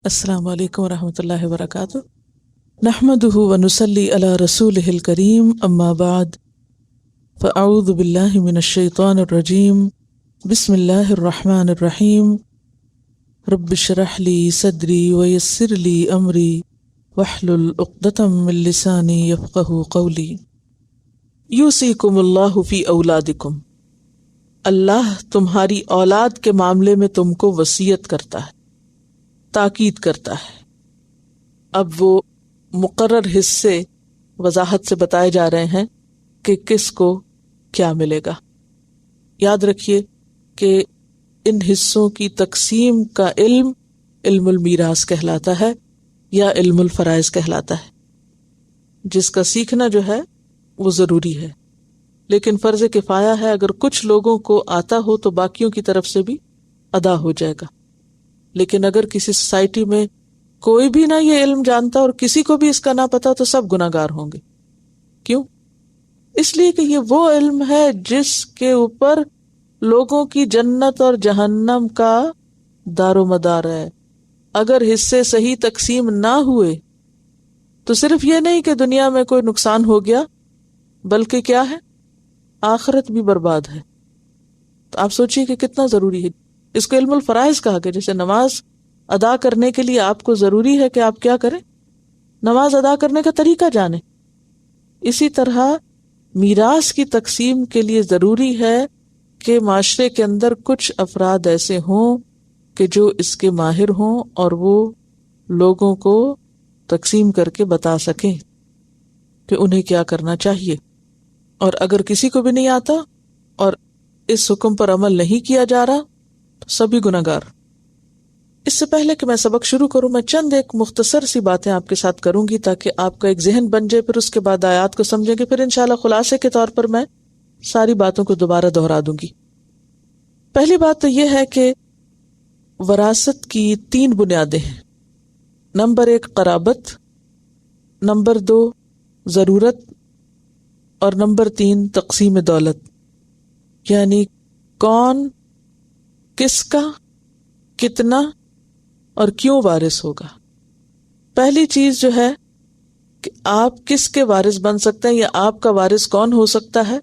السلام علیکم ورحمۃ اللہ وبرکاتہ۔ نحمدہ ونصلی علی رسولہ الکریم، اما بعد فاعوذ باللہ من الشیطان الرجیم، بسم اللہ الرحمن الرحیم۔ رب اشرح لی صدری ویسر لی امری واحلل عقدۃ من لسانی یفقہوا قولی۔ یوصیکم اللہ فی اولادکم، اللہ تمہاری اولاد کے معاملے میں تم کو وصیت کرتا ہے، تاکید کرتا ہے۔ اب وہ مقرر حصے وضاحت سے بتائے جا رہے ہیں کہ کس کو کیا ملے گا۔ یاد رکھیے کہ ان حصوں کی تقسیم کا علم علم المیراث کہلاتا ہے یا علم الفرائض کہلاتا ہے، جس کا سیکھنا جو ہے وہ ضروری ہے، لیکن فرض کفایہ ہے۔ اگر کچھ لوگوں کو آتا ہو تو باقیوں کی طرف سے بھی ادا ہو جائے گا، لیکن اگر کسی سوسائٹی میں کوئی بھی نہ یہ علم جانتا اور کسی کو بھی اس کا نہ پتا تو سب گناہ گار ہوں گے۔ کیوں؟ اس لیے کہ یہ وہ علم ہے جس کے اوپر لوگوں کی جنت اور جہنم کا دار و مدار ہے۔ اگر حصے صحیح تقسیم نہ ہوئے تو صرف یہ نہیں کہ دنیا میں کوئی نقصان ہو گیا، بلکہ کیا ہے؟ آخرت بھی برباد ہے۔ تو آپ سوچیے کہ کتنا ضروری ہے۔ اس کو علم الفرائض کہا گیا۔ جیسے نماز ادا کرنے کے لیے آپ کو ضروری ہے کہ آپ کیا کریں؟ نماز ادا کرنے کا طریقہ جانیں۔ اسی طرح میراث کی تقسیم کے لیے ضروری ہے کہ معاشرے کے اندر کچھ افراد ایسے ہوں کہ جو اس کے ماہر ہوں اور وہ لوگوں کو تقسیم کر کے بتا سکیں کہ انہیں کیا کرنا چاہیے۔ اور اگر کسی کو بھی نہیں آتا اور اس حکم پر عمل نہیں کیا جا رہا تو سبھی گناہ گار۔ اس سے پہلے کہ میں سبق شروع کروں، میں چند ایک مختصر سی باتیں آپ کے ساتھ کروں گی تاکہ آپ کا ایک ذہن بن جائے، پھر اس کے بعد آیات کو سمجھیں گے، پھر انشاءاللہ خلاصے کے طور پر میں ساری باتوں کو دوبارہ دہرا دوں گی۔ پہلی بات تو یہ ہے کہ وراثت کی 3 بنیادیں ہیں۔ نمبر 1 قرابت، نمبر 2 ضرورت، اور نمبر 3 تقسیم دولت، یعنی کون کس کا کتنا اور کیوں وارث ہوگا۔ پہلی چیز جو ہے کہ آپ کس کے وارث بن سکتے ہیں یا آپ کا وارث کون ہو سکتا ہے،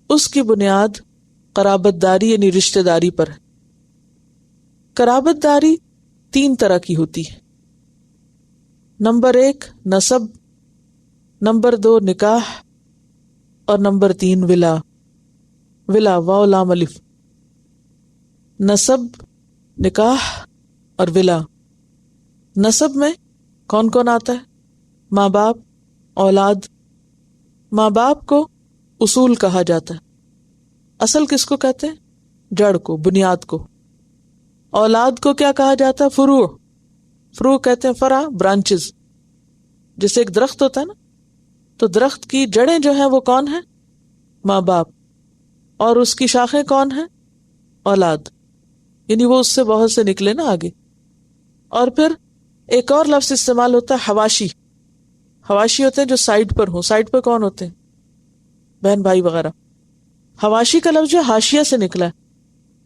اس کی بنیاد قرابت داری یعنی رشتہ داری پر ہے۔ قرابت داری 3 طرح کی ہوتی ہے۔ نمبر 1 نسب، نمبر 2 نکاح، اور نمبر 3 ولا۔ ولا واو لام الف، نسب، نکاح اور ولا۔ نسب میں کون کون آتا ہے؟ ماں باپ، اولاد۔ ماں باپ کو اصول کہا جاتا ہے۔ اصل کس کو کہتے ہیں؟ جڑ کو، بنیاد کو۔ اولاد کو کیا کہا جاتا ہے؟ فروع۔ فروع کہتے ہیں فرع، برانچز۔ جیسے ایک درخت ہوتا ہے نا، تو درخت کی جڑیں جو ہیں وہ کون ہیں؟ ماں باپ، اور اس کی شاخیں کون ہیں؟ اولاد، یعنی وہ اس سے بہت سے نکلے نا آگے۔ اور پھر ایک اور لفظ استعمال ہوتا ہے حواشی۔ حواشی ہوتے ہیں جو سائڈ پر ہوں۔ سائڈ پر کون ہوتے ہیں؟ بہن بھائی وغیرہ۔ حواشی کا لفظ جو حاشیہ سے نکلا ہے۔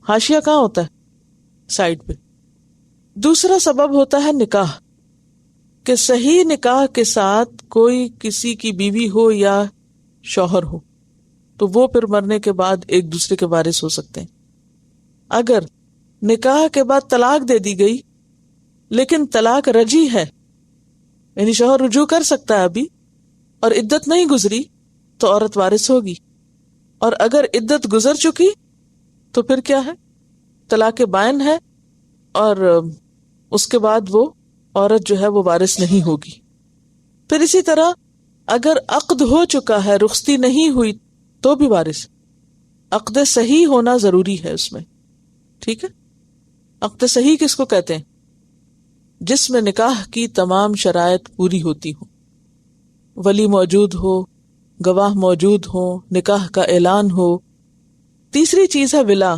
حاشیہ کہاں ہوتا ہے؟ سائڈ پہ۔ دوسرا سبب ہوتا ہے نکاح، کہ صحیح نکاح کے ساتھ کوئی کسی کی بیوی ہو یا شوہر ہو تو وہ پھر مرنے کے بعد ایک دوسرے کے وارث ہو سکتے ہیں۔ اگر نکاح کے بعد طلاق دے دی گئی لیکن طلاق رجی ہے، یعنی شوہر رجوع کر سکتا ہے ابھی اور عدت نہیں گزری، تو عورت وارث ہوگی۔ اور اگر عدت گزر چکی تو پھر کیا ہے؟ طلاق بائن ہے، اور اس کے بعد وہ عورت جو ہے وہ وارث نہیں ہوگی۔ پھر اسی طرح اگر عقد ہو چکا ہے، رخصتی نہیں ہوئی، تو بھی وارث۔ عقد صحیح ہونا ضروری ہے اس میں، ٹھیک ہے؟ عقد صحیح کس کو کہتے ہیں؟ جس میں نکاح کی تمام شرائط پوری ہوتی ہوں، ولی موجود ہو، گواہ موجود ہو، نکاح کا اعلان ہو۔ تیسری چیز ہے ولا۔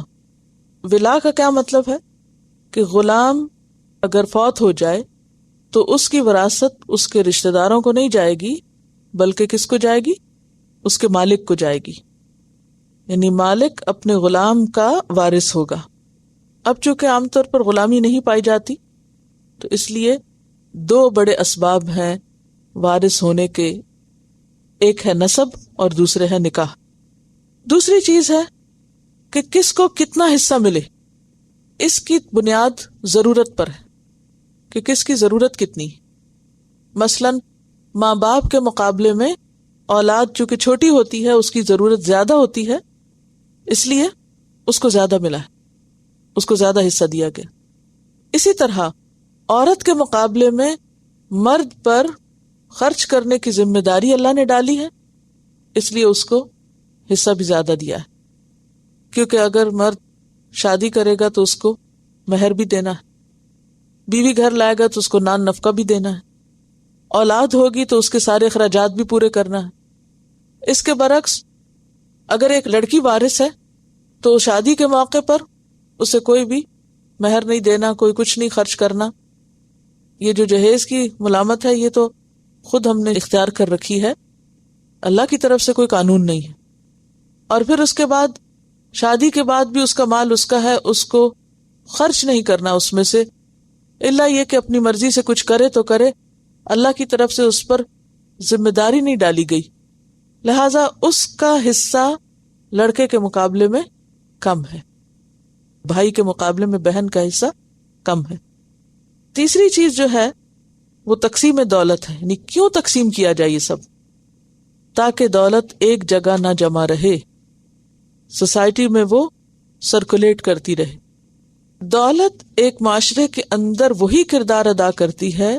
ولا کا کیا مطلب ہے؟ کہ غلام اگر فوت ہو جائے تو اس کی وراثت اس کے رشتہ داروں کو نہیں جائے گی، بلکہ کس کو جائے گی؟ اس کے مالک کو جائے گی، یعنی مالک اپنے غلام کا وارث ہوگا۔ اب چونکہ عام طور پر غلامی نہیں پائی جاتی، تو اس لیے دو بڑے اسباب ہیں وارث ہونے کے، ایک ہے نسب اور دوسرے ہے نکاح۔ دوسری چیز ہے کہ کس کو کتنا حصہ ملے، اس کی بنیاد ضرورت پر ہے کہ کس کی ضرورت کتنی۔ مثلا ماں باپ کے مقابلے میں اولاد چونکہ چھوٹی ہوتی ہے، اس کی ضرورت زیادہ ہوتی ہے، اس لیے اس کو زیادہ ملا ہے، اس کو زیادہ حصہ دیا گیا۔ اسی طرح عورت کے مقابلے میں مرد پر خرچ کرنے کی ذمہ داری اللہ نے ڈالی ہے، اس لیے اس کو حصہ بھی زیادہ دیا ہے، کیونکہ اگر مرد شادی کرے گا تو اس کو مہر بھی دینا ہے، بیوی گھر لائے گا تو اس کو نان نفقہ بھی دینا ہے، اولاد ہوگی تو اس کے سارے اخراجات بھی پورے کرنا ہے۔ اس کے برعکس اگر ایک لڑکی وارث ہے تو شادی کے موقع پر اسے کوئی بھی مہر نہیں دینا، کوئی کچھ نہیں خرچ کرنا۔ یہ جو جہیز کی ملامت ہے یہ تو خود ہم نے اختیار کر رکھی ہے، اللہ کی طرف سے کوئی قانون نہیں ہے۔ اور پھر اس کے بعد شادی کے بعد بھی اس کا مال اس کا ہے، اس کو خرچ نہیں کرنا اس میں سے، الا یہ کہ اپنی مرضی سے کچھ کرے تو کرے، اللہ کی طرف سے اس پر ذمہ داری نہیں ڈالی گئی، لہذا اس کا حصہ لڑکے کے مقابلے میں کم ہے، بھائی کے مقابلے میں بہن کا حصہ کم ہے۔ تیسری چیز جو ہے وہ تقسیم دولت ہے، یعنی کیوں تقسیم کیا جائے یہ سب؟ تاکہ دولت ایک جگہ نہ جمع رہے، سوسائٹی میں وہ سرکولیٹ کرتی رہے۔ دولت ایک معاشرے کے اندر وہی کردار ادا کرتی ہے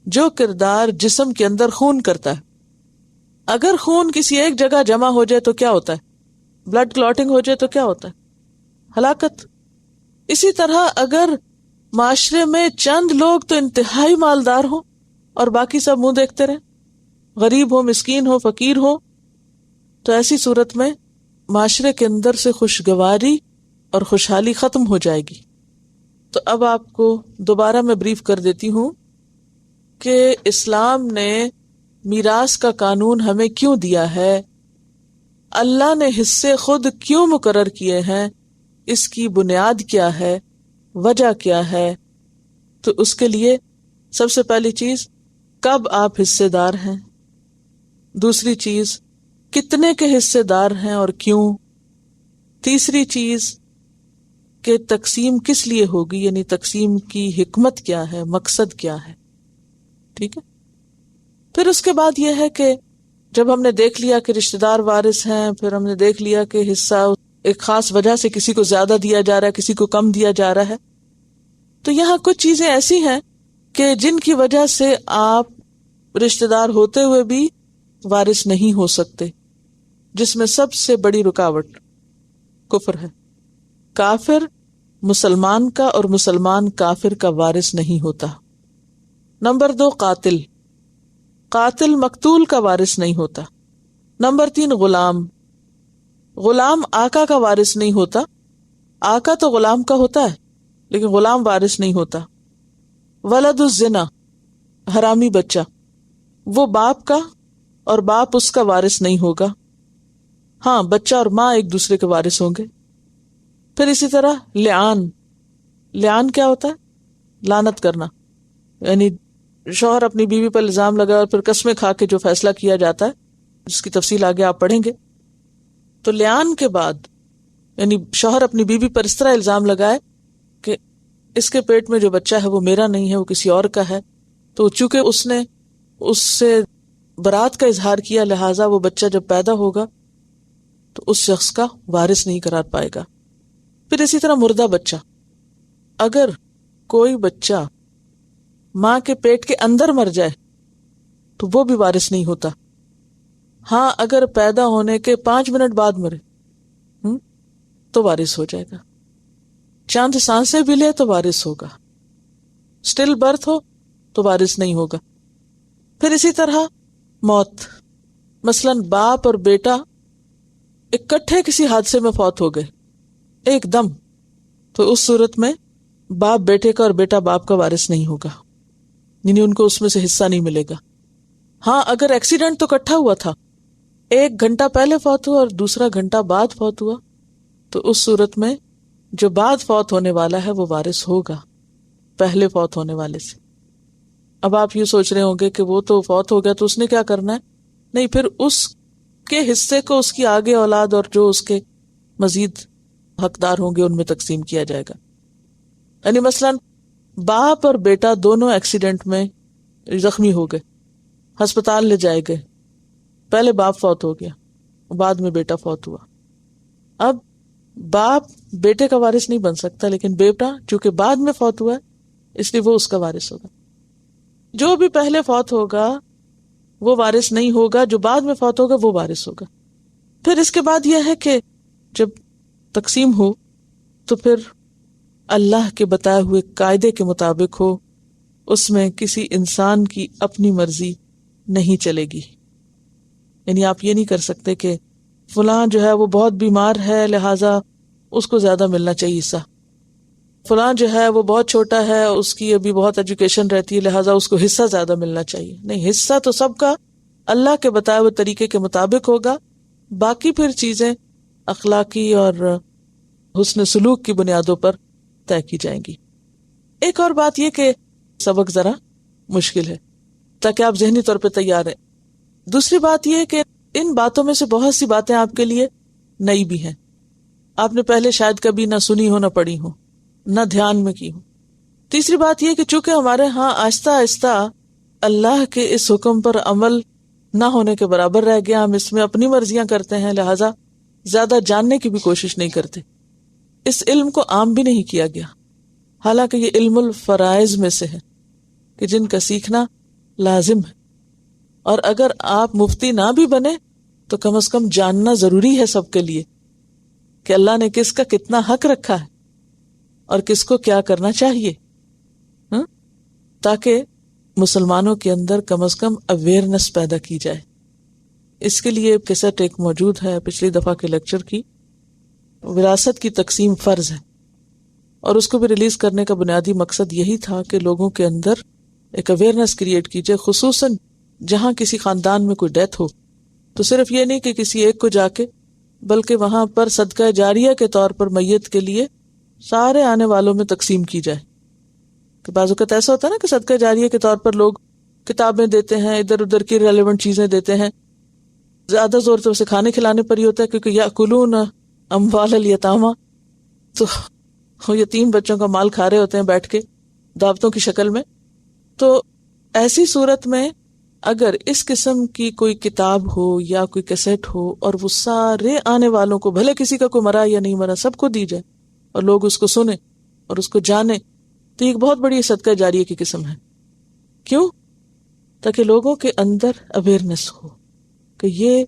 جو کردار جسم کے اندر خون کرتا ہے۔ اگر خون کسی ایک جگہ جمع ہو جائے تو کیا ہوتا ہے؟ بلڈ کلوٹنگ ہو جائے تو کیا ہوتا ہے؟ ہلاکت۔ اسی طرح اگر معاشرے میں چند لوگ تو انتہائی مالدار ہوں اور باقی سب منہ دیکھتے رہیں، غریب ہو، مسکین ہو، فقیر ہو، تو ایسی صورت میں معاشرے کے اندر سے خوشگواری اور خوشحالی ختم ہو جائے گی۔ تو اب آپ کو دوبارہ میں بریف کر دیتی ہوں کہ اسلام نے میراث کا قانون ہمیں کیوں دیا ہے، اللہ نے حصے خود کیوں مقرر کیے ہیں، اس کی بنیاد کیا ہے، وجہ کیا ہے۔ تو اس کے لیے سب سے پہلی چیز، کب آپ حصے دار ہیں، دوسری چیز کتنے کے حصے دار ہیں اور کیوں، تیسری چیز کہ تقسیم کس لیے ہوگی، یعنی تقسیم کی حکمت کیا ہے، مقصد کیا ہے، ٹھیک ہے۔ پھر اس کے بعد یہ ہے کہ جب ہم نے دیکھ لیا کہ رشتہ دار وارث ہیں، پھر ہم نے دیکھ لیا کہ حصہ ایک خاص وجہ سے کسی کو زیادہ دیا جا رہا ہے، کسی کو کم دیا جا رہا ہے، تو یہاں کچھ چیزیں ایسی ہیں کہ جن کی وجہ سے آپ رشتہ دار ہوتے ہوئے بھی وارث نہیں ہو سکتے، جس میں سب سے بڑی رکاوٹ کفر ہے۔ کافر مسلمان کا اور مسلمان کافر کا وارث نہیں ہوتا۔ نمبر 2، قاتل مقتول کا وارث نہیں ہوتا۔ نمبر 3، غلام آقا کا وارث نہیں ہوتا۔ آقا تو غلام کا ہوتا ہے لیکن غلام وارث نہیں ہوتا۔ ولد الزنا، حرامی بچہ، وہ باپ کا اور باپ اس کا وارث نہیں ہوگا، ہاں بچہ اور ماں ایک دوسرے کے وارث ہوں گے۔ پھر اسی طرح لعان کیا ہوتا ہے؟ لعنت کرنا، یعنی شوہر اپنی بیوی پر الزام لگا اور پھر قسمیں کھا کے جو فیصلہ کیا جاتا ہے، جس کی تفصیل آگے آپ پڑھیں گے۔ تو لعان کے بعد یعنی شوہر اپنی بیوی پر اس طرح الزام لگائے کہ اس کے پیٹ میں جو بچہ ہے وہ میرا نہیں ہے، وہ کسی اور کا ہے، تو چونکہ اس نے اس سے برات کا اظہار کیا، لہٰذا وہ بچہ جب پیدا ہوگا تو اس شخص کا وارث نہیں قرار پائے گا۔ پھر اسی طرح مردہ بچہ، اگر کوئی بچہ ماں کے پیٹ کے اندر مر جائے تو وہ بھی وارث نہیں ہوتا، ہاں اگر پیدا ہونے کے 5 منٹ بعد مرے تو وارث ہو جائے گا، چاند سانسیں بھی لے تو وارث ہوگا، سٹل برتھ ہو تو وارث نہیں ہوگا۔ پھر اسی طرح موت، مثلا باپ اور بیٹا اکٹھے کسی حادثے میں فوت ہو گئے ایک دم، تو اس صورت میں باپ بیٹے کا اور بیٹا باپ کا وارث نہیں ہوگا، یعنی ان کو اس میں سے حصہ نہیں ملے گا۔ ہاں اگر ایکسیڈنٹ تو اکٹھا ہوا تھا، 1 گھنٹہ پہلے فوت ہوا اور دوسرا گھنٹہ بعد فوت ہوا، تو اس صورت میں جو بعد فوت ہونے والا ہے وہ وارث ہوگا۔ پہلے فوت ہونے والے سے۔ اب آپ یہ سوچ رہے ہوں گے کہ وہ تو فوت ہو گیا تو اس نے کیا کرنا ہے؟ نہیں، پھر اس کے حصے کو اس کی آگے اولاد اور جو اس کے مزید حقدار ہوں گے ان میں تقسیم کیا جائے گا۔ یعنی مثلاً باپ اور بیٹا دونوں ایکسیڈنٹ میں زخمی ہو گئے، ہسپتال لے جائے گئے، پہلے باپ فوت ہو گیا، بعد میں بیٹا فوت ہوا۔ اب باپ بیٹے کا وارث نہیں بن سکتا، لیکن بیٹا چونکہ بعد میں فوت ہوا ہے اس لیے وہ اس کا وارث ہوگا۔ جو بھی پہلے فوت ہوگا وہ وارث نہیں ہوگا، جو بعد میں فوت ہوگا وہ وارث ہوگا۔ پھر اس کے بعد یہ ہے کہ جب تقسیم ہو تو پھر اللہ کے بتائے ہوئے قاعدے کے مطابق ہو، اس میں کسی انسان کی اپنی مرضی نہیں چلے گی۔ یعنی آپ یہ نہیں کر سکتے کہ فلاں جو ہے وہ بہت بیمار ہے لہٰذا اس کو زیادہ ملنا چاہیے حصہ، فلاں جو ہے وہ بہت چھوٹا ہے اس کی ابھی بہت ایجوکیشن رہتی ہے لہٰذا اس کو حصہ زیادہ ملنا چاہیے۔ نہیں، حصہ تو سب کا اللہ کے بتائے ہوئے طریقے کے مطابق ہوگا، باقی پھر چیزیں اخلاقی اور حسن سلوک کی بنیادوں پر طے کی جائیں گی۔ ایک اور بات یہ کہ سبق ذرا مشکل ہے تاکہ آپ ذہنی طور پہ تیار ہیں۔ دوسری بات یہ کہ ان باتوں میں سے بہت سی باتیں آپ کے لیے نئی بھی ہیں، آپ نے پہلے شاید کبھی نہ سنی ہو، نہ پڑھی ہو، نہ دھیان میں کی ہو۔ تیسری بات یہ کہ چونکہ ہمارے ہاں آہستہ آہستہ اللہ کے اس حکم پر عمل نہ ہونے کے برابر رہ گیا، ہم اس میں اپنی مرضیاں کرتے ہیں، لہٰذا زیادہ جاننے کی بھی کوشش نہیں کرتے۔ اس علم کو عام بھی نہیں کیا گیا، حالانکہ یہ علم الفرائض میں سے ہے کہ جن کا سیکھنا لازم ہے، اور اگر آپ مفتی نہ بھی بنے تو کم از کم جاننا ضروری ہے سب کے لیے کہ اللہ نے کس کا کتنا حق رکھا ہے اور کس کو کیا کرنا چاہیے، تاکہ مسلمانوں کے اندر کم از کم اویئرنس پیدا کی جائے۔ اس کے لیے کیسٹ ایک موجود ہے پچھلی دفعہ کے لیکچر کی، وراثت کی تقسیم فرض ہے، اور اس کو بھی ریلیز کرنے کا بنیادی مقصد یہی تھا کہ لوگوں کے اندر ایک اویئرنس کریٹ کی جائے، خصوصاً جہاں کسی خاندان میں کوئی ڈیتھ ہو تو صرف یہ نہیں کہ کسی ایک کو جا کے، بلکہ وہاں پر صدقہ جاریہ کے طور پر میت کے لیے سارے آنے والوں میں تقسیم کی جائے۔ کہ بعض اوقات ایسا ہوتا ہے نا کہ صدقہ جاریہ کے طور پر لوگ کتابیں دیتے ہیں، ادھر ادھر کی ریلیونٹ چیزیں دیتے ہیں، زیادہ زور تو اسے کھانے کھلانے پر ہی ہوتا ہے، کیونکہ یاکلون اموال الیتامی، تو یتیم بچوں کا مال کھا رہے ہوتے ہیں بیٹھ کے دعوتوں کی شکل میں۔ تو ایسی صورت میں اگر اس قسم کی کوئی کتاب ہو یا کوئی کیسٹ ہو اور وہ سارے آنے والوں کو، بھلے کسی کا کوئی مرا یا نہیں مرا، سب کو دی جائے اور لوگ اس کو سنیں اور اس کو جانیں، تو یہ ایک بہت بڑی صدقہ جاریہ کی قسم ہے۔ کیوں؟ تاکہ لوگوں کے اندر اویئرنس ہو کہ یہ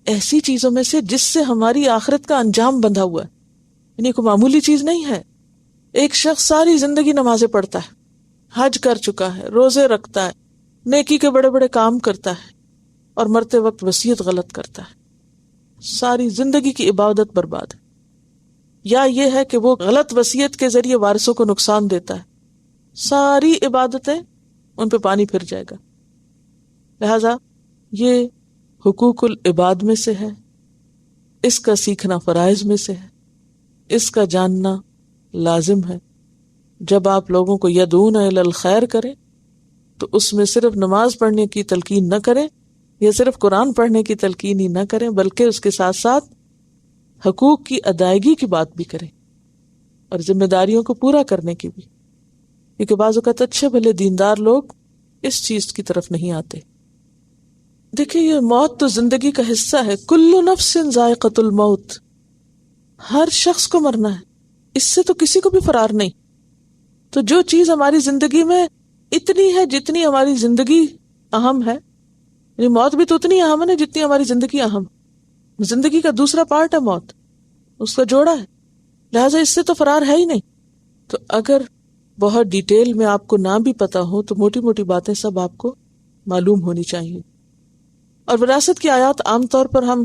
ایسی چیزوں میں سے جس سے ہماری آخرت کا انجام بندھا ہوا ہے، یعنی کوئی معمولی چیز نہیں ہے۔ ایک شخص ساری زندگی نمازیں پڑھتا ہے، حج کر چکا ہے، روزے رکھتا ہے، نیکی کے بڑے بڑے کام کرتا ہے، اور مرتے وقت وصیت غلط کرتا ہے، ساری زندگی کی عبادت برباد ہے۔ یا یہ ہے کہ وہ غلط وصیت کے ذریعے وارثوں کو نقصان دیتا ہے، ساری عبادتیں ان پہ پانی پھر جائے گا۔ لہذا یہ حقوق العباد میں سے ہے، اس کا سیکھنا فرائض میں سے ہے، اس کا جاننا لازم ہے۔ جب آپ لوگوں کو یدعون الی الخیر کریں تو اس میں صرف نماز پڑھنے کی تلقین نہ کریں یا صرف قرآن پڑھنے کی تلقین ہی نہ کریں، بلکہ اس کے ساتھ ساتھ حقوق کی ادائیگی کی بات بھی کریں اور ذمہ داریوں کو پورا کرنے کی بھی، کیونکہ بعض اوقات اچھے بھلے دیندار لوگ اس چیز کی طرف نہیں آتے۔ دیکھیں، یہ موت تو زندگی کا حصہ ہے، کل نفس ذائقۃ الموت، ہر شخص کو مرنا ہے، اس سے تو کسی کو بھی فرار نہیں۔ تو جو چیز ہماری زندگی میں اتنی ہے جتنی ہماری زندگی اہم ہے، یعنی موت بھی تو اتنی اہم ہے جتنی ہماری زندگی اہم، زندگی کا دوسرا پارٹ ہے موت، اس کا جوڑا ہے، لہٰذا اس سے تو فرار ہے ہی نہیں۔ تو اگر بہت ڈیٹیل میں آپ کو نہ بھی پتا ہو تو موٹی موٹی باتیں سب آپ کو معلوم ہونی چاہیے۔ اور وراثت کی آیات عام طور پر ہم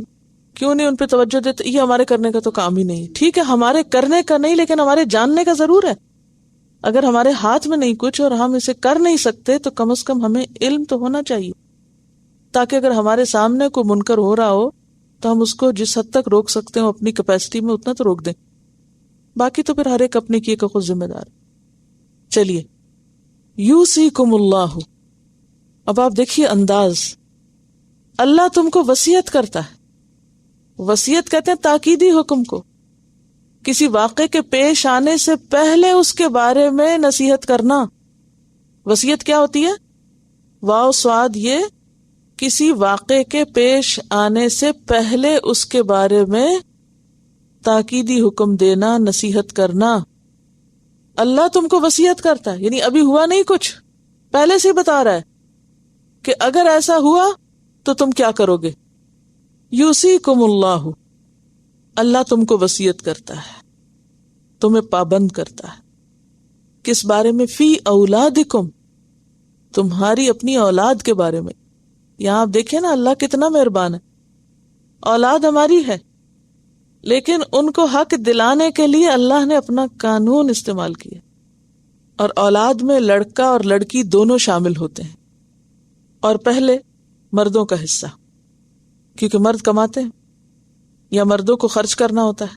کیوں نہیں ان پہ توجہ دیتے؟ یہ ہمارے کرنے کا تو کام ہی نہیں۔ ٹھیک ہے، ہمارے کرنے کا نہیں، لیکن ہمارے جاننے کا ضرور ہے۔ اگر ہمارے ہاتھ میں نہیں کچھ اور ہم اسے کر نہیں سکتے تو کم از کم ہمیں علم تو ہونا چاہیے، تاکہ اگر ہمارے سامنے کوئی منکر ہو رہا ہو تو ہم اس کو جس حد تک روک سکتے ہوں اپنی کیپیسٹی میں اتنا تو روک دیں، باقی تو پھر ہر ایک اپنے کیے کا خود ذمہ دار۔ چلیے یوصیکم اللہ. اب آپ دیکھیے انداز، اللہ تم کو وصیت کرتا ہے. وصیت کہتے ہیں تاکیدی حکم کو، کسی واقعے کے پیش آنے سے پہلے اس کے بارے میں نصیحت کرنا. وصیت کیا ہوتی ہے؟ واو صاد یہ، کسی واقعے کے پیش آنے سے پہلے اس کے بارے میں تاکیدی حکم دینا، نصیحت کرنا. اللہ تم کو وصیت کرتا ہے، یعنی ابھی ہوا نہیں کچھ، پہلے سے بتا رہا ہے کہ اگر ایسا ہوا تو تم کیا کرو گے. یوصیکم اللہ، اللہ تم کو وصیت کرتا ہے، تمہیں پابند کرتا ہے. کس بارے میں؟ فی اولادکم، تمہاری اپنی اولاد کے بارے میں. یہاں آپ دیکھیں نا اللہ کتنا مہربان ہے. اولاد ہماری ہے، لیکن ان کو حق دلانے کے لیے اللہ نے اپنا قانون استعمال کیا. اور اولاد میں لڑکا اور لڑکی دونوں شامل ہوتے ہیں. اور پہلے مردوں کا حصہ، کیونکہ مرد کماتے ہیں یا مردوں کو خرچ کرنا ہوتا ہے.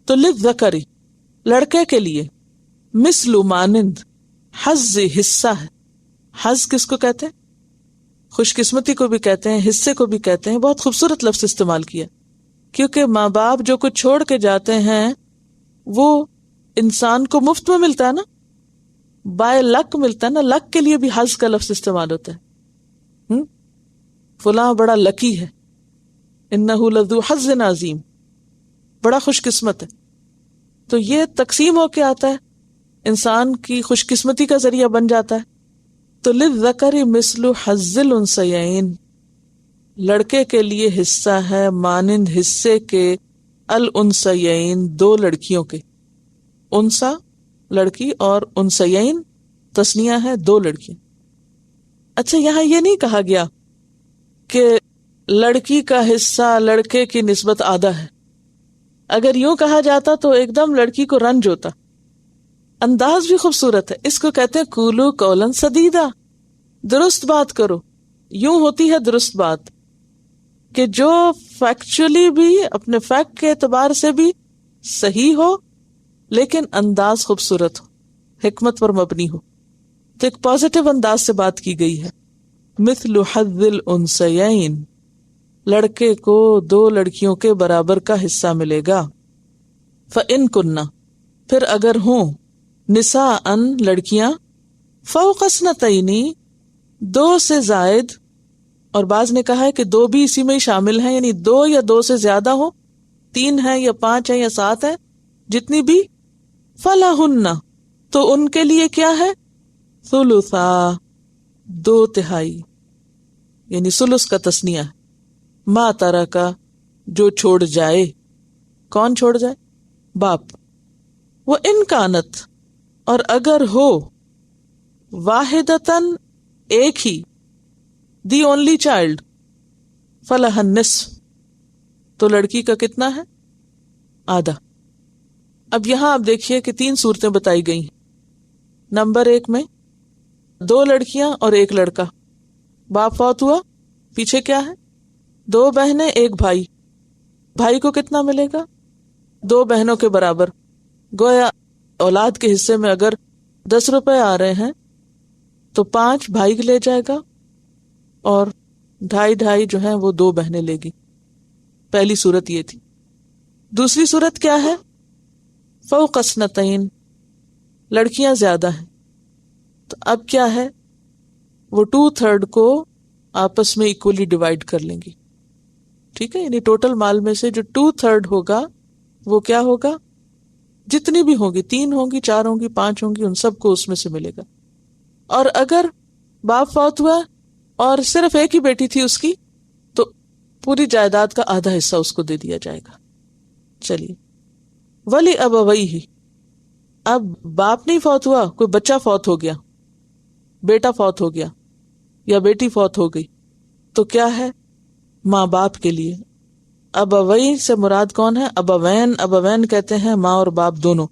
تو للذکر، لڑکے کے لیے، مثل مانند، حظ حصہ ہے. حظ کس کو کہتے ہیں؟ خوش قسمتی کو بھی کہتے ہیں، حصے کو بھی کہتے ہیں. بہت خوبصورت لفظ استعمال کیا، کیونکہ ماں باپ جو کچھ چھوڑ کے جاتے ہیں وہ انسان کو مفت میں ملتا ہے نا، بائے لک ملتا ہے نا. لک کے لیے بھی حظ کا لفظ استعمال ہوتا ہے. فلاں بڑا لکی ہے، انہ لذو حظ عظیم، بڑا خوش قسمت ہے. تو یہ تقسیم ہو کے آتا ہے، انسان کی خوش قسمتی کا ذریعہ بن جاتا ہے. تو للذکر مثل حظ الانثیین، لڑکے کے لیے حصہ ہے مانند حصے کے الانثیین، دو لڑکیوں کے. انثى لڑکی اور انثیین تثنیہ ہے، دو لڑکیاں. اچھا یہاں یہ نہیں کہا گیا کہ لڑکی کا حصہ لڑکے کی نسبت آدھا ہے. اگر یوں کہا جاتا تو ایک دم لڑکی کو رنج ہوتا. انداز بھی خوبصورت ہے، اس کو کہتے ہیں قولوا قولا سدیدا، درست بات کرو. یوں ہوتی ہے درست بات کہ جو فیکچولی بھی، اپنے فیکٹ کے اعتبار سے بھی صحیح ہو، لیکن انداز خوبصورت ہو، حکمت پر مبنی ہو. تو ایک پازیٹیو انداز سے بات کی گئی ہے. مثل حظ الانثیین، لڑکے کو دو لڑکیوں کے برابر کا حصہ ملے گا. فَإِن كُنَّ، پھر اگر ہوں، نساءً لڑکیاں، فوق اثنتین، دو سے زائد، اور بعض نے کہا ہے کہ دو بھی اسی میں ہی شامل ہیں، یعنی دو یا دو سے زیادہ ہو، 3 ہیں یا 5 ہیں یا 7 ہیں، جتنی بھی. فَلَهُنَّ، تو ان کے لیے کیا ہے؟ ثلثا، 2/3، یعنی ثلث کا تثنیہ ہے. ما ترکا، جو چھوڑ جائے. کون چھوڑ جائے؟ باپ. وہ ان کانت، اور اگر ہو، واحدتاً ایک ہی، دی اونلی چائلڈ، فلہ النصف، تو لڑکی کا کتنا ہے؟ آدھا. اب یہاں آپ دیکھیے کہ 3 صورتیں بتائی گئی ہیں. نمبر 1 میں 2 لڑکیاں اور 1 لڑکا، باپ فوت ہوا، پیچھے کیا ہے؟ 2 بہنیں 1 بھائی. بھائی کو کتنا ملے گا؟ 2 بہنوں کے برابر. گویا اولاد کے حصے میں اگر 10 روپے آ رہے ہیں تو 5 بھائی لے جائے گا اور 2.5 جو ہیں وہ 2 بہنیں لے گی. پہلی صورت یہ تھی. دوسری صورت کیا ہے؟ فوق اثنتین، لڑکیاں زیادہ ہیں. تو اب کیا ہے؟ وہ 2/3 کو آپس میں ایکولی ڈیوائڈ کر لیں گی. ٹھیک ہے، یعنی ٹوٹل مال میں سے جو 2/3 ہوگا وہ کیا ہوگا؟ جتنی بھی ہوگی، 3 ہوں گی، 4 ہوں گی، 5 ہوں گی، ان سب کو اس میں سے ملے گا. اور اگر باپ فوت ہوا اور صرف ایک ہی بیٹی تھی اس کی، تو پوری جائیداد کا آدھا حصہ اس کو دے دیا جائے گا. چلیے، ولی ابویہ، اب باپ نہیں فوت ہوا، کوئی بچہ فوت ہو گیا، بیٹا فوت ہو گیا یا بیٹی فوت ہو گئی، تو کیا ہے؟ ماں باپ کے لیے. ابوی سے مراد کون ہے؟ ابوین. ابوین کہتے ہیں ماں اور باپ دونوں.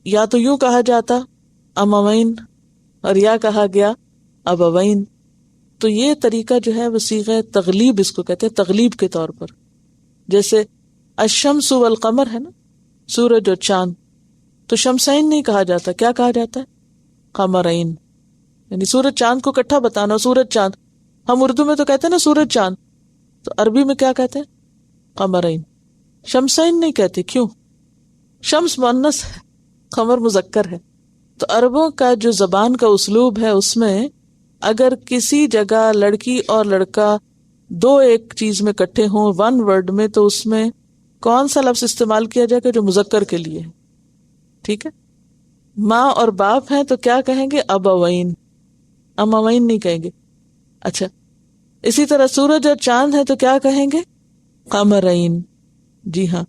یا تو یوں کہا جاتا اموین، اور یا کہا گیا ابوین. تو یہ طریقہ جو ہے وہ صیغہ تغلیب اس کو کہتے ہیں، تغلیب کے طور پر. جیسے الشمس والقمر ہے نا، سورج اور چاند، تو شمسین نہیں کہا جاتا، کیا کہا جاتا ہے؟ قمرین. یعنی سورج چاند کو اکٹھا بتانا. سورج چاند ہم اردو میں تو کہتے ہیں نا سورج چاند, تو عربی میں کیا کہتے ہیں؟ قمرین. شمسین نہیں کہتے. کیوں؟ شمس مؤنث ہے, قمر مذکر ہے. تو عربوں کا جو زبان کا اسلوب ہے اس میں اگر کسی جگہ لڑکی اور لڑکا دو ایک چیز میں اکٹھے ہوں ون ورڈ میں, تو اس میں کون سا لفظ استعمال کیا جائے گا جو مذکر کے لیے ہے؟ ٹھیک ہے. ماں اور باپ ہیں تو کیا کہیں گے؟ ابوین. اموین نہیں کہیں گے. اچھا, اسی طرح سورج اور چاند ہے تو کیا کہیں گے؟ قمرین. جی ہاں.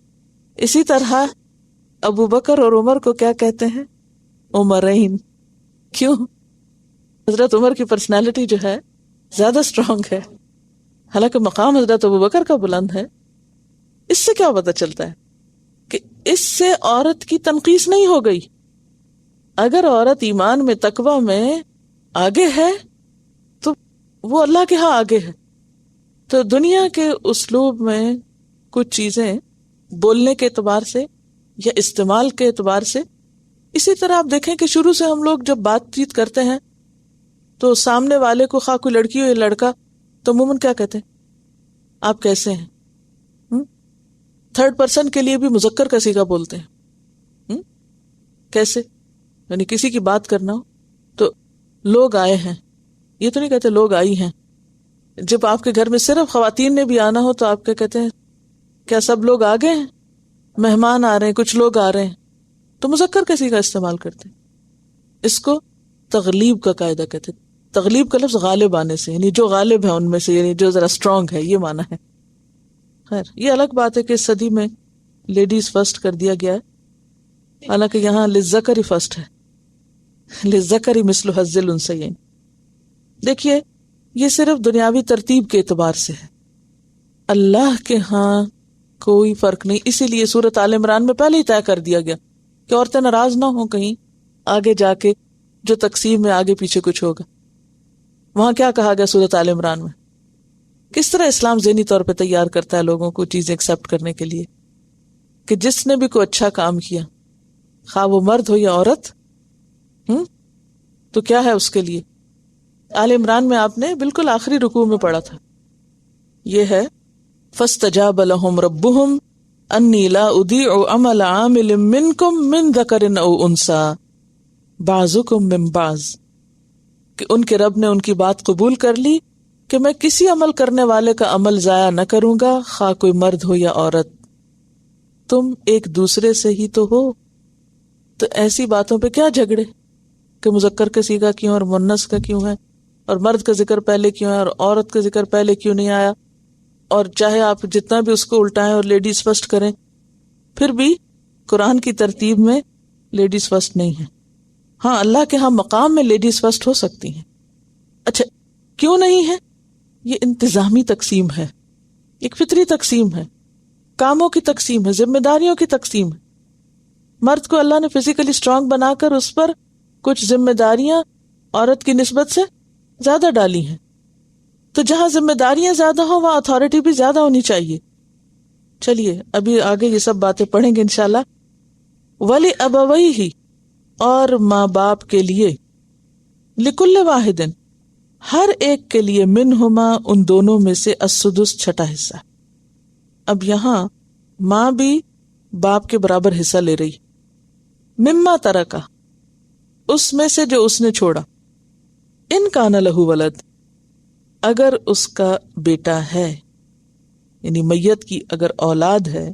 اسی طرح ابو بکر اور عمر کو کیا کہتے ہیں؟ عمرین. کیوں؟ حضرت عمر کی پرسنالٹی جو ہے زیادہ اسٹرانگ ہے, حالانکہ مقام حضرت ابو بکر کا بلند ہے. اس سے کیا پتہ چلتا ہے کہ اس سے عورت کی تنقیص نہیں ہو گئی. اگر عورت ایمان میں تقوی میں آگے ہے تو وہ اللہ کے ہاں آگے ہے. تو دنیا کے اسلوب میں کچھ چیزیں بولنے کے اعتبار سے یا استعمال کے اعتبار سے, اسی طرح آپ دیکھیں کہ شروع سے ہم لوگ جب بات چیت کرتے ہیں تو سامنے والے کو خواہ کوئی لڑکی ہو یا لڑکا تو عموماً کیا کہتے ہیں؟ آپ کیسے ہیں. تھرڈ پرسن کے لیے بھی مذکر کا صیغہ بولتے ہیں. کیسے؟ یعنی کسی کی بات کرنا ہو تو لوگ آئے ہیں, یہ تو نہیں کہتے لوگ آئی ہیں. جب آپ کے گھر میں صرف خواتین نے بھی آنا ہو تو آپ کیا کہتے ہیں؟ کیا سب لوگ آ گئے ہیں؟ مہمان آ رہے ہیں, کچھ لوگ آ رہے ہیں, تو مذکر کا صیغہ استعمال کرتے ہیں. اس کو تغلیب کا قاعدہ کہتے ہیں. تغلیب کا لفظ غالب آنے سے, یعنی جو غالب ہے ان میں سے, یعنی جو ذرا اسٹرانگ ہے, یہ معنی ہے. خیر, یہ الگ بات ہے کہ اس صدی میں لیڈیز فرسٹ کر دیا گیا ہے, حالانکہ یہاں للذکر فرسٹ ہے, للذکر مثل حظ الانثیین. دیکھیے, یہ صرف دنیاوی ترتیب کے اعتبار سے ہے, اللہ کے ہاں کوئی فرق نہیں. اسی لیے سورۃ آل عمران میں پہلے ہی طے کر دیا گیا کہ عورتیں ناراض نہ ہوں کہیں آگے جا کے جو تقسیم میں آگے پیچھے کچھ ہوگا. وہاں کیا کہا گیا سورۃ آل عمران میں؟ کس طرح اسلام ذہنی طور پہ تیار کرتا ہے لوگوں کو چیزیں ایکسپٹ کرنے کے لیے, کہ جس نے بھی کوئی اچھا کام کیا, خواہ وہ مرد ہو یا عورت, تو کیا ہے اس کے لیے. آل عمران میں آپ نے بالکل آخری رکوع میں پڑھا تھا, یہ ہے فاستجاب لهم ربهم انی لا اضیع عمل عامل منکم من ذکر او انثی بعضکم من بعض, کہ ان کے رب نے ان کی بات قبول کر لی کہ میں کسی عمل کرنے والے کا عمل ضائع نہ کروں گا, خواہ کوئی مرد ہو یا عورت, تم ایک دوسرے سے ہی تو ہو. تو ایسی باتوں پہ کیا جھگڑے کہ مذکر کا صیغہ کیوں اور مؤنث کا کیوں ہے, اور مرد کا ذکر پہلے کیوں ہے اور عورت کا ذکر پہلے کیوں نہیں آیا. اور چاہے آپ جتنا بھی اس کو الٹائیں اور لیڈیز فرسٹ کریں, پھر بھی قرآن کی ترتیب میں لیڈیز فرسٹ نہیں ہے. ہاں, اللہ کے ہاں مقام میں لیڈیز فرسٹ ہو سکتی ہیں. اچھا, کیوں نہیں ہے؟ یہ انتظامی تقسیم ہے, ایک فطری تقسیم ہے, کاموں کی تقسیم ہے, ذمہ داریوں کی تقسیم ہے. مرد کو اللہ نے فزیکلی اسٹرانگ بنا کر اس پر کچھ ذمہ داریاں عورت کی نسبت سے زیادہ ڈالی ہیں, تو جہاں ذمہ داریاں زیادہ ہوں وہاں اتھارٹی بھی زیادہ ہونی چاہیے. چلیے ابھی آگے یہ سب باتیں پڑھیں گے انشاءاللہ. ولی ابویہ, اور ماں باپ کے لیے, لکل واحد, ہر ایک کے لیے, منہما, ان دونوں میں سے, السدس, چھٹا حصہ. اب یہاں ماں بھی باپ کے برابر حصہ لے رہی. مما ترکا, اس میں سے جو اس نے چھوڑا. ان کان لہ ولد, اگر اس کا بیٹا ہے, یعنی میت کی اگر اولاد ہے,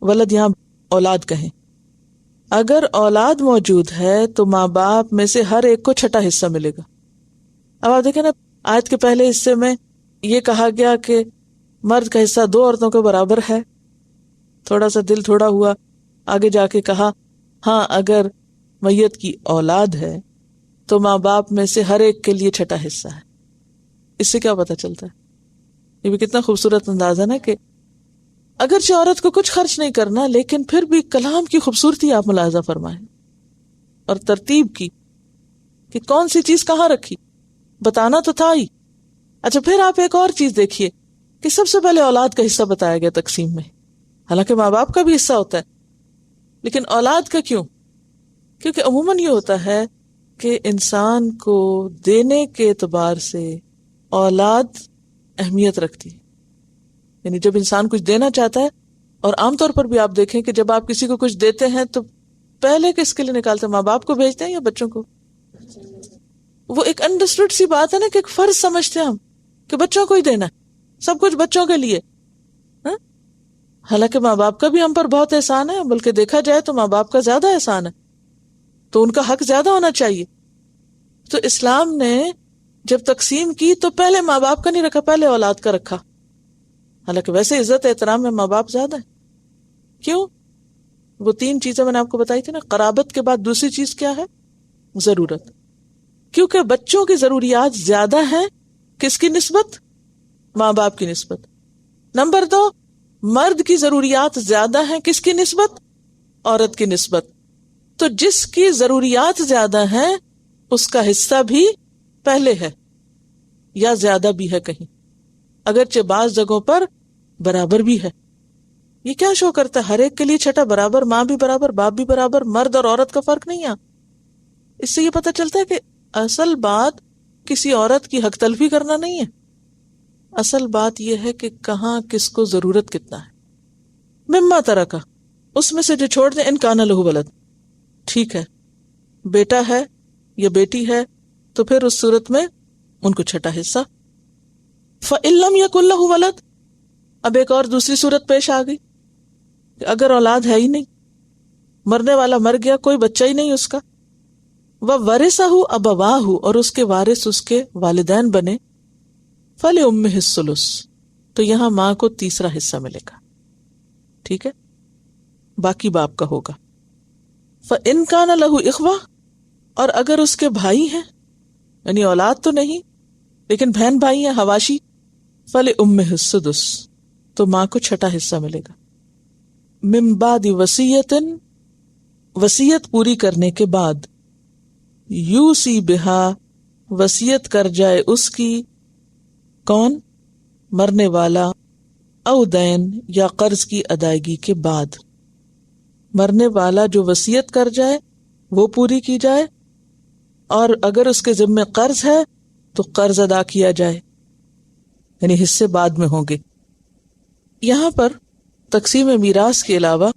ولد یہاں اولاد کہیں, اگر اولاد موجود ہے تو ماں باپ میں سے ہر ایک کو چھٹا حصہ ملے گا. اب آپ دیکھیں نا, آیت کے پہلے حصے میں یہ کہا گیا کہ مرد کا حصہ 2 عورتوں کے برابر ہے, تھوڑا سا دل تھوڑا ہوا. آگے جا کے کہا ہاں اگر میت کی اولاد ہے تو ماں باپ میں سے ہر ایک کے لیے چھٹا حصہ ہے. اس سے کیا پتہ چلتا ہے؟ یہ بھی کتنا خوبصورت انداز ہے نا, کہ اگرچہ عورت کو کچھ خرچ نہیں کرنا, لیکن پھر بھی کلام کی خوبصورتی آپ ملاحظہ فرمائیں, اور ترتیب کی کہ کون سی چیز کہاں رکھی, بتانا تو تھا ہی. اچھا, پھر آپ ایک اور چیز دیکھیے کہ سب سے پہلے اولاد کا حصہ بتایا گیا تقسیم میں, حالانکہ ماں باپ کا بھی حصہ ہوتا ہے, لیکن اولاد کا کیوں؟ کیونکہ عموماً یہ ہوتا ہے کہ انسان کو دینے کے اعتبار سے اولاد اہمیت رکھتی ہے. یعنی جب انسان کچھ دینا چاہتا ہے، اور عام طور پر بھی آپ دیکھیں کہ جب آپ کسی کو کچھ دیتے ہیں تو پہلے کس کے لیے نکالتے ہیں؟ ماں باپ کو بھیجتے ہیں یا بچوں کو؟ وہ ایک انڈرسٹوڈ سی بات ہے نا، کہ ایک فرض سمجھتے ہیں ہم کہ بچوں کو ہی دینا ہے، سب کچھ بچوں کے لیے. ہاں؟ حالانکہ ماں باپ کا بھی ہم پر بہت احسان ہے، بلکہ دیکھا جائے تو ماں باپ کا زیادہ احسان ہے، تو ان کا حق زیادہ ہونا چاہیے. تو اسلام نے جب تقسیم کی تو پہلے ماں باپ کا نہیں رکھا، پہلے اولاد کا رکھا. حالانکہ ویسے عزت احترام میں ماں باپ زیادہ ہے. کیوں؟ وہ 3 چیزیں میں نے آپ کو بتائی تھی نا. قرابت کے بعد دوسری چیز کیا ہے؟ ضرورت. کیونکہ بچوں کی ضروریات زیادہ ہیں کس کی نسبت؟ ماں باپ کی نسبت. نمبر 2، مرد کی ضروریات زیادہ ہیں کس کی نسبت؟ عورت کی نسبت. تو جس کی ضروریات زیادہ ہیں اس کا حصہ بھی پہلے ہے یا زیادہ بھی ہے کہیں، اگرچہ بعض جگہوں پر برابر بھی ہے. یہ کیا شو کرتا ہے؟ ہر ایک کے لیے چھٹا برابر، ماں بھی برابر، باپ بھی برابر، مرد اور عورت کا فرق نہیں ہے. اس سے یہ پتہ چلتا ہے کہ اصل بات کسی عورت کی حق تلفی کرنا نہیں ہے، اصل بات یہ ہے کہ کہاں کس کو ضرورت کتنا ہے. مما ترکا، اس میں سے جو چھوڑ دیں، ان کان لہو ولد، ٹھیک ہے بیٹا ہے یا بیٹی ہے تو پھر اس صورت میں ان کو چھٹا حصہ. فَإِن لَمْ يَكُن لَهُ وَلَدٌ، اب ایک اور دوسری صورت پیش آ گئی کہ اگر اولاد ہے ہی نہیں، مرنے والا مر گیا، کوئی بچہ ہی نہیں اس کا. وَوَرِثَهُ أَبَوَاهُ، اور اس کے وارث اس کے والدین بنے. فَلِأُمِّهِ الثُّلُثُ، تو یہاں ماں کو تیسرا حصہ ملے گا. ٹھیک ہے، باقی باپ کا ہوگا. فَإِن كَانَ لَهُ إِخْوَةٌ، اور اگر اس کے بھائی ہیں، یعنی اولاد تو نہیں لیکن بہن بھائی ہیں، حواشی، فَلِأُمِّهِ السُّدُسُ، تو ماں کو چھٹا حصہ ملے گا. من بعد وصیۃ، وصیت پوری کرنے کے بعد، یوسی بہا، وصیت کر جائے اس کی، کون؟ مرنے والا، او دین، یا قرض کی ادائیگی کے بعد. مرنے والا جو وصیت کر جائے وہ پوری کی جائے، اور اگر اس کے ذمے قرض ہے تو قرض ادا کیا جائے، یعنی حصے بعد میں ہوں گے. یہاں پر تقسیم میراث کے علاوہ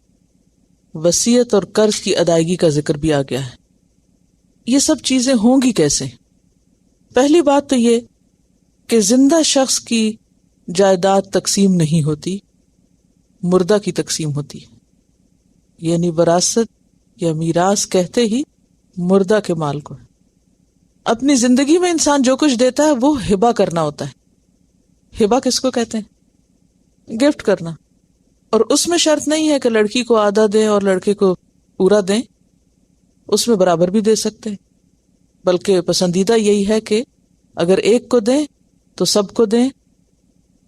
وصیت اور قرض کی ادائیگی کا ذکر بھی آ گیا ہے. یہ سب چیزیں ہوں گی کیسے؟ پہلی بات تو یہ کہ زندہ شخص کی جائیداد تقسیم نہیں ہوتی، مردہ کی تقسیم ہوتی ہے. یعنی وراثت یا میراث کہتے ہی مردہ کے مال کو. اپنی زندگی میں انسان جو کچھ دیتا ہے وہ ہبہ کرنا ہوتا ہے. ہبہ کس کو کہتے ہیں؟ گفٹ کرنا. اور اس میں شرط نہیں ہے کہ لڑکی کو آدھا دیں اور لڑکے کو پورا دیں، اس میں برابر بھی دے سکتے ہیں. بلکہ پسندیدہ یہی ہے کہ اگر ایک کو دیں تو سب کو دیں،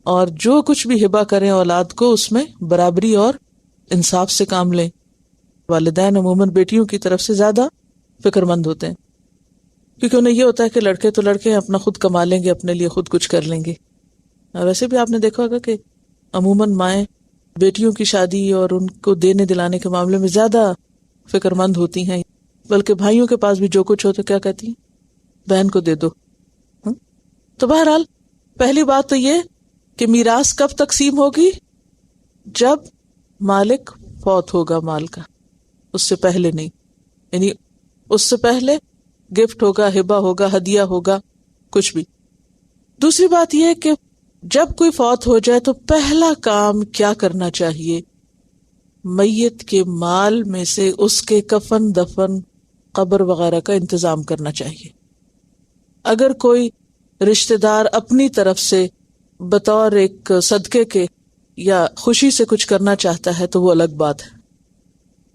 اور جو کچھ بھی ہبہ کریں اولاد کو اس میں برابری اور انصاف سے کام لیں. والدین عموماً بیٹیوں کی طرف سے زیادہ فکر مند ہوتے ہیں، کیونکہ انہیں یہ ہوتا ہے کہ لڑکے تو لڑکے اپنا خود کما لیں گے، اپنے لیے خود کچھ کر لیں گے. ویسے بھی آپ نے دیکھا ہوگا کہ عموماً مائیں بیٹیوں کی شادی اور ان کو دینے دلانے کے معاملے میں زیادہ فکر مند ہوتی ہیں، بلکہ بھائیوں کے پاس بھی جو کچھ ہو تو کیا کہتی ہیں؟ بہن کو دے دو. تو بہرحال پہلی بات تو یہ کہ میراث کب تقسیم ہوگی؟ جب مالک فوت ہوگا مال کا، اس سے پہلے نہیں. یعنی اس سے پہلے گفٹ ہوگا، ہبہ ہوگا، ہدیہ ہوگا، کچھ بھی. دوسری بات یہ کہ جب کوئی فوت ہو جائے تو پہلا کام کیا کرنا چاہیے؟ میت کے مال میں سے اس کے کفن، دفن، قبر وغیرہ کا انتظام کرنا چاہیے. اگر کوئی رشتہ دار اپنی طرف سے بطور ایک صدقے کے یا خوشی سے کچھ کرنا چاہتا ہے تو وہ الگ بات ہے.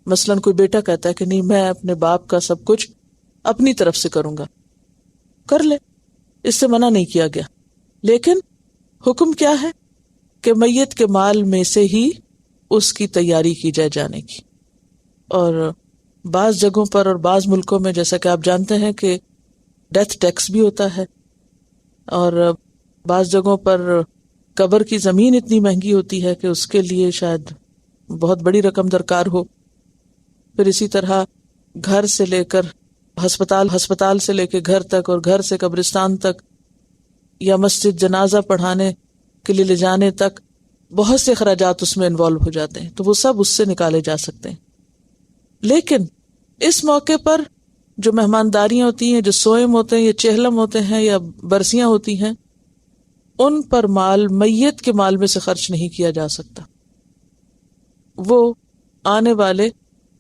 مثلاً کوئی بیٹا کہتا ہے کہ نہیں، میں اپنے باپ کا سب کچھ اپنی طرف سے کروں گا، کر لے، اس سے منع نہیں کیا گیا. لیکن حکم کیا ہے کہ میت کے مال میں سے ہی اس کی تیاری کی جائے جانے کی. اور بعض جگہوں پر اور بعض ملکوں میں جیسا کہ آپ جانتے ہیں کہ ڈیتھ ٹیکس بھی ہوتا ہے، اور بعض جگہوں پر قبر کی زمین اتنی مہنگی ہوتی ہے کہ اس کے لیے شاید بہت بڑی رقم درکار ہو. پھر اسی طرح گھر سے لے کر ہسپتال سے لے کے گھر تک اور گھر سے قبرستان تک یا مسجد جنازہ پڑھانے کے لیے لے جانے تک بہت سے اخراجات اس میں انوالو ہو جاتے ہیں، تو وہ سب اس سے نکالے جا سکتے ہیں۔ لیکن اس موقع پر جو مہمانداریاں ہوتی ہیں، جو سوئم ہوتے ہیں یا چہلم ہوتے ہیں یا برسیاں ہوتی ہیں، ان پر مال میت کے مال میں سے خرچ نہیں کیا جا سکتا۔ وہ آنے والے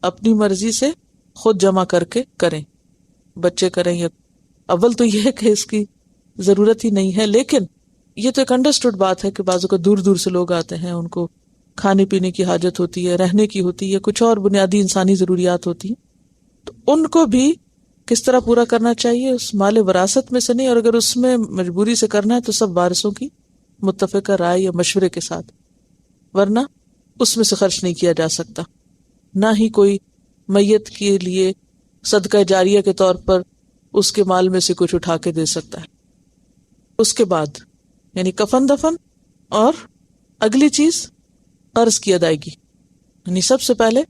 اپنی مرضی سے خود جمع کر کے کریں، بچے کریں یا اول تو یہ ہے کہ اس کی ضرورت ہی نہیں ہے، لیکن یہ تو ایک انڈرسٹوڈ بات ہے کہ بعضوں کو دور دور سے لوگ آتے ہیں، ان کو کھانے پینے کی حاجت ہوتی ہے، رہنے کی ہوتی ہے، کچھ اور بنیادی انسانی ضروریات ہوتی ہیں، تو ان کو بھی کس طرح پورا کرنا چاہیے؟ اس مال وراثت میں سے نہیں، اور اگر اس میں مجبوری سے کرنا ہے تو سب وارثوں کی متفقہ رائے یا مشورے کے ساتھ، ورنہ اس میں سے خرچ نہیں کیا جا سکتا۔ نہ ہی کوئی میت کے لیے صدقہ جاریہ کے طور پر اس کے مال میں سے کچھ اٹھا کے دے سکتا ہے۔ اس کے بعد یعنی کفن دفن اور اگلی چیز قرض کی ادائیگی، یعنی سب سے پہلے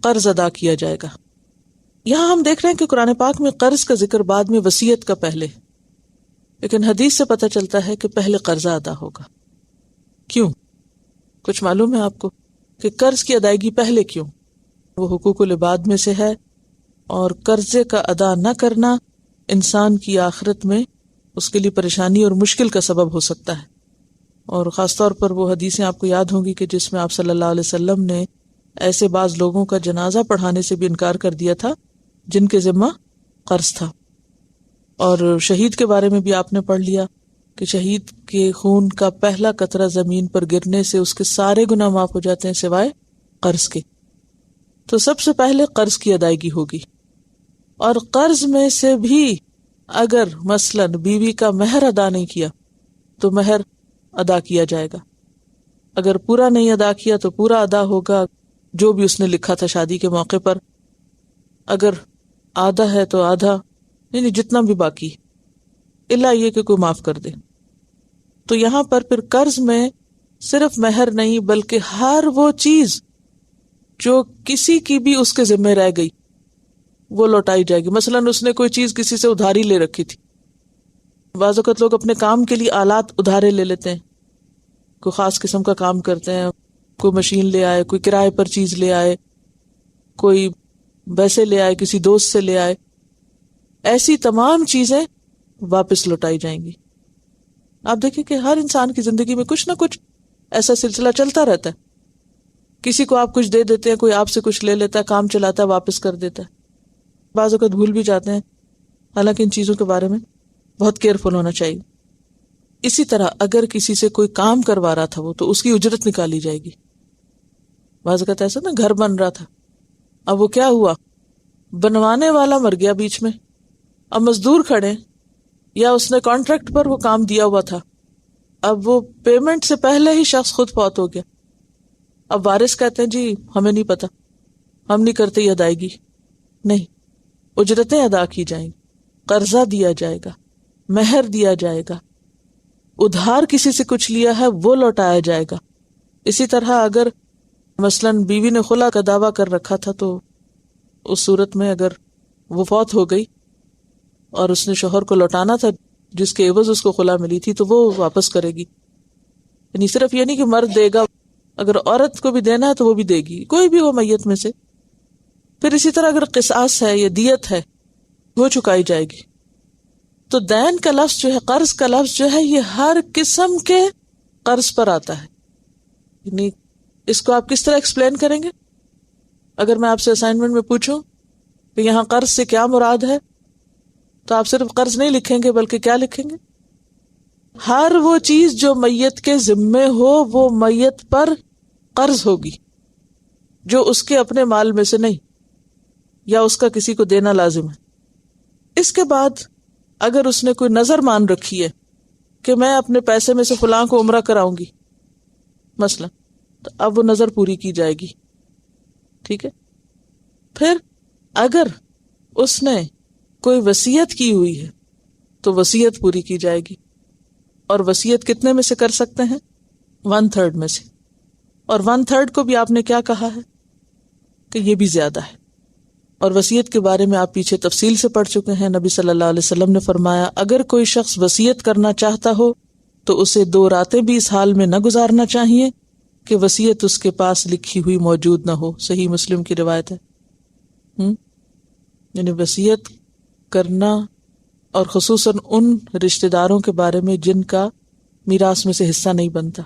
قرض ادا کیا جائے گا۔ یہاں ہم دیکھ رہے ہیں کہ قرآن پاک میں قرض کا ذکر بعد میں وصیت کا پہلے، لیکن حدیث سے پتہ چلتا ہے کہ پہلے قرضہ ادا ہوگا۔ کیوں؟ کچھ معلوم ہے آپ کو کہ قرض کی ادائیگی پہلے کیوں؟ وہ حقوق العباد میں سے ہے، اور قرضے کا ادا نہ کرنا انسان کی آخرت میں اس کے لیے پریشانی اور مشکل کا سبب ہو سکتا ہے۔ اور خاص طور پر وہ حدیثیں آپ کو یاد ہوں گی کہ جس میں آپ صلی اللہ علیہ وسلم نے ایسے بعض لوگوں کا جنازہ پڑھانے سے بھی انکار کر دیا تھا جن کے ذمہ قرض تھا۔ اور شہید کے بارے میں بھی آپ نے پڑھ لیا کہ شہید کے خون کا پہلا قطرہ زمین پر گرنے سے اس کے سارے گناہ معاف ہو جاتے ہیں سوائے قرض کے۔ تو سب سے پہلے قرض کی ادائیگی ہوگی، اور قرض میں سے بھی اگر مثلاً بیوی کا مہر ادا نہیں کیا تو مہر ادا کیا جائے گا، اگر پورا نہیں ادا کیا تو پورا ادا ہوگا جو بھی اس نے لکھا تھا شادی کے موقع پر، اگر آدھا ہے تو آدھا، یعنی جتنا بھی باقی، الا یہ کہ کوئی معاف کر دے۔ تو یہاں پر پھر قرض میں صرف مہر نہیں بلکہ ہر وہ چیز جو کسی کی بھی اس کے ذمہ رہ گئی وہ لوٹائی جائے گی۔ مثلاً اس نے کوئی چیز کسی سے ادھاری لے رکھی تھی، بعض اوقات لوگ اپنے کام کے لیے آلات ادھارے لے لیتے ہیں، کوئی خاص قسم کا کام کرتے ہیں، کوئی مشین لے آئے، کوئی کرائے پر چیز لے آئے، کوئی ویسے لے آئے، کسی دوست سے لے آئے، ایسی تمام چیزیں واپس لوٹائی جائیں گی۔ آپ دیکھیں کہ ہر انسان کی زندگی میں کچھ نہ کچھ ایسا سلسلہ چلتا رہتا ہے، کسی کو آپ کچھ دے دیتے ہیں، کوئی آپ سے کچھ لے لیتا ہے، کام چلاتا ہے، واپس کر دیتا ہے، بعض اوقات بھول بھی جاتے ہیں، حالانکہ ان چیزوں کے بارے میں بہت کیئرفل ہونا چاہیے۔ اسی طرح اگر کسی سے کوئی کام کروا رہا تھا وہ تو اس کی اجرت نکالی جائے گی۔ بعض اوقات ایسا نا، گھر بن رہا تھا، اب وہ کیا ہوا، بنوانے والا مر گیا بیچ میں، اب مزدور کھڑے، یا اس نے کانٹریکٹ پر وہ کام دیا ہوا تھا، اب وہ پیمنٹ سے پہلے ہی شخص خود فوت ہو گیا، اب وارث کہتے ہیں جی ہمیں نہیں پتا، ہم نہیں کرتے یہ ادائیگی، نہیں، اجرتیں ادا کی جائیں گی، قرضہ دیا جائے گا، مہر دیا جائے گا، ادھار کسی سے کچھ لیا ہے وہ لوٹایا جائے گا۔ اسی طرح اگر مثلاً بیوی نے خلا کا دعویٰ کر رکھا تھا تو اس صورت میں اگر وہ فوت ہو گئی اور اس نے شوہر کو لوٹانا تھا جس کے عوض اس کو خلا ملی تھی تو وہ واپس کرے گی۔ یعنی صرف یہ نہیں کہ مرد دے گا، اگر عورت کو بھی دینا ہے تو وہ بھی دے گی، کوئی بھی ہو میت میں سے۔ پھر اسی طرح اگر قصاص ہے یا دیت ہے وہ چکائی جائے گی۔ تو دین کا لفظ جو ہے، قرض کا لفظ جو ہے، یہ ہر قسم کے قرض پر آتا ہے۔ یعنی اس کو آپ کس طرح ایکسپلین کریں گے؟ اگر میں آپ سے اسائنمنٹ میں پوچھوں کہ یہاں قرض سے کیا مراد ہے تو آپ صرف قرض نہیں لکھیں گے بلکہ کیا لکھیں گے؟ ہر وہ چیز جو میت کے ذمے ہو وہ میت پر قرض ہوگی، جو اس کے اپنے مال میں سے نہیں یا اس کا کسی کو دینا لازم ہے۔ اس کے بعد اگر اس نے کوئی نظر مان رکھی ہے کہ میں اپنے پیسے میں سے فلاں کو عمرہ کراؤں گی مثلا، تو اب وہ نظر پوری کی جائے گی، ٹھیک ہے۔ پھر اگر اس نے کوئی وصیت کی ہوئی ہے تو وصیت پوری کی جائے گی، اور وصیت کتنے میں سے کر سکتے ہیں؟ 1/3 میں سے، اور 1/3 کو بھی آپ نے کیا کہا ہے کہ یہ بھی زیادہ ہے، اور وصیت کے بارے میں آپ پیچھے تفصیل سے پڑھ چکے ہیں. نبی صلی اللہ علیہ وسلم نے فرمایا اگر کوئی شخص وصیت کرنا چاہتا ہو تو اسے 2 راتیں بھی اس حال میں نہ گزارنا چاہیے کہ وصیت اس کے پاس لکھی ہوئی موجود نہ ہو. صحیح مسلم کی روایت ہے. یعنی وصیت کرنا، اور خصوصاً ان رشتہ داروں کے بارے میں جن کا میراث میں سے حصہ نہیں بنتا،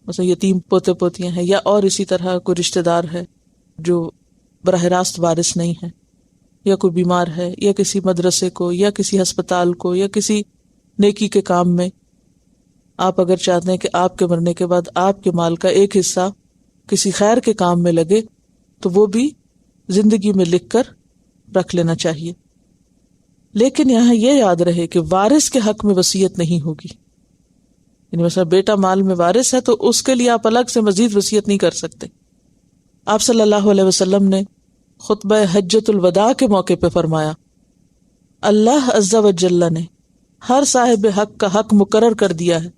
مثلا یتیم پوتے پوتیاں ہیں، یا اور اسی طرح کوئی رشتہ دار ہے جو براہ راست وارث نہیں ہے، یا کوئی بیمار ہے، یا کسی مدرسے کو یا کسی ہسپتال کو یا کسی نیکی کے کام میں آپ اگر چاہتے ہیں کہ آپ کے مرنے کے بعد آپ کے مال کا ایک حصہ کسی خیر کے کام میں لگے، تو وہ بھی زندگی میں لکھ کر رکھ لینا چاہیے. لیکن یہاں یہ یاد رہے کہ وارث کے حق میں وصیت نہیں ہوگی. یعنی مثلا بیٹا مال میں وارث ہے تو اس کے لیے آپ الگ سے مزید وصیت نہیں کر سکتے. آپ صلی اللہ علیہ وسلم نے خطبہ حجۃ الوداع کے موقع پہ فرمایا اللہ عز و جل نے ہر صاحب حق کا حق مقرر کر دیا ہے،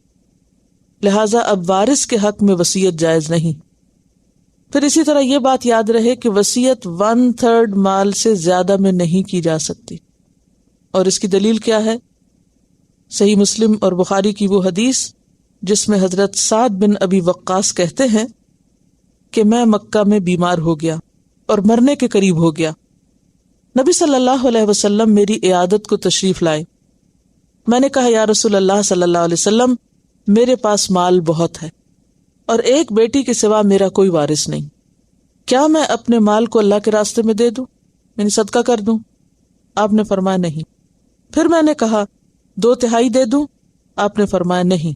لہٰذا اب وارث کے حق میں وصیت جائز نہیں. پھر اسی طرح یہ بات یاد رہے کہ وصیت 1/3 مال سے زیادہ میں نہیں کی جا سکتی. اور اس کی دلیل کیا ہے؟ صحیح مسلم اور بخاری کی وہ حدیث جس میں حضرت سعد بن ابی وقاص کہتے ہیں کہ میں مکہ میں بیمار ہو گیا اور مرنے کے قریب ہو گیا. نبی صلی اللہ علیہ وسلم میری عیادت کو تشریف لائے. میں نے کہا یا رسول اللہ صلی اللہ علیہ وسلم میرے پاس مال بہت ہے اور ایک بیٹی کے سوا میرا کوئی وارث نہیں، کیا میں اپنے مال کو اللہ کے راستے میں دے دوں، یعنی صدقہ کر دوں؟ آپ نے فرمایا نہیں. پھر میں نے کہا 2/3 دے دوں؟ آپ نے فرمایا نہیں.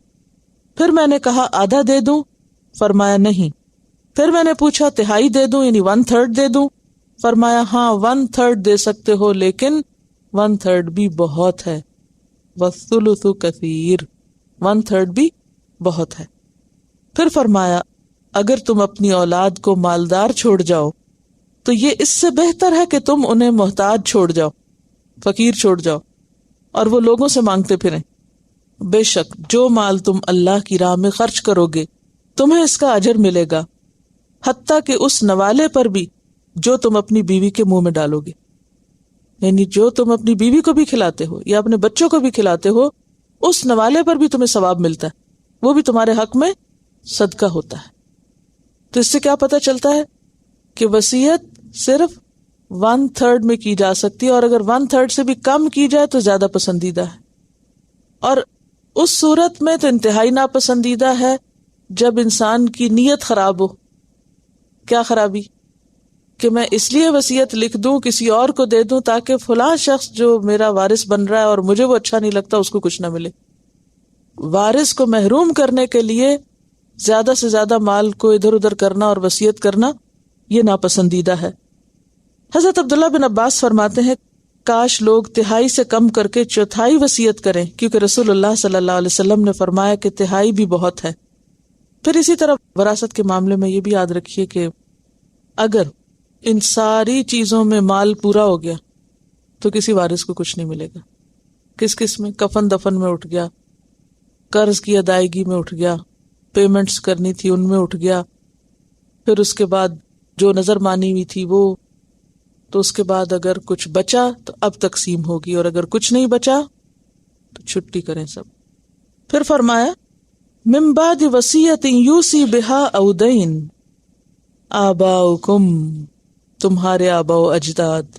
پھر میں نے کہا آدھا دے دوں؟ فرمایا نہیں. پھر میں نے پوچھا 1/3 دے دوں یعنی 1/3 دے دوں؟ فرمایا ہاں 1/3 دے سکتے ہو، لیکن 1/3 بھی بہت ہے. والثلث کثیر، 1/3 بھی بہت ہے. پھر فرمایا اگر تم اپنی اولاد کو مالدار چھوڑ جاؤ تو یہ اس سے بہتر ہے کہ تم انہیں محتاج چھوڑ جاؤ، فقیر چھوڑ جاؤ، اور وہ لوگوں سے مانگتے پھریں. بے شک جو مال تم اللہ کی راہ میں خرچ کرو گے تمہیں اس کا اجر ملے گا، حتیٰ کہ اس نوالے پر بھی جو تم اپنی بیوی کے منہ میں ڈالو گے. یعنی جو تم اپنی بیوی کو بھی کھلاتے ہو یا اپنے بچوں کو بھی کھلاتے ہو، اس نوالے پر بھی تمہیں ثواب ملتا ہے، وہ بھی تمہارے حق میں صدقہ ہوتا ہے. تو اس سے کیا پتہ چلتا ہے کہ وصیت صرف 1/3 میں کی جا سکتی ہے، اور اگر 1/3 سے بھی کم کی جائے تو زیادہ پسندیدہ ہے. اور اس صورت میں تو انتہائی ناپسندیدہ ہے جب انسان کی نیت خراب ہو. کیا خرابی؟ کہ میں اس لیے وصیت لکھ دوں کسی اور کو دے دوں تاکہ فلاں شخص جو میرا وارث بن رہا ہے اور مجھے وہ اچھا نہیں لگتا اس کو کچھ نہ ملے. وارث کو محروم کرنے کے لیے زیادہ سے زیادہ مال کو ادھر ادھر کرنا اور وصیت کرنا یہ ناپسندیدہ ہے. حضرت عبداللہ بن عباس فرماتے ہیں کاش لوگ 1/3 سے کم کر کے 1/4 وصیت کریں، کیونکہ رسول اللہ صلی اللہ علیہ وسلم نے فرمایا کہ 1/3 بھی بہت ہے. پھر اسی طرح وراثت کے معاملے میں یہ بھی یاد رکھیے کہ اگر ان ساری چیزوں میں مال پورا ہو گیا تو کسی وارث کو کچھ نہیں ملے گا. کس میں؟ کفن دفن میں اٹھ گیا، قرض کی ادائیگی میں اٹھ گیا، پیمنٹس کرنی تھی ان میں اٹھ گیا، پھر اس کے بعد جو نظر مانی ہوئی تھی وہ، تو اس کے بعد اگر کچھ بچا تو اب تقسیم ہوگی، اور اگر کچھ نہیں بچا تو چھٹی کریں سب. پھر فرمایا من بعد وصیت یوصی بہا او دین آباؤکم، تمہارے آباء و اجداد،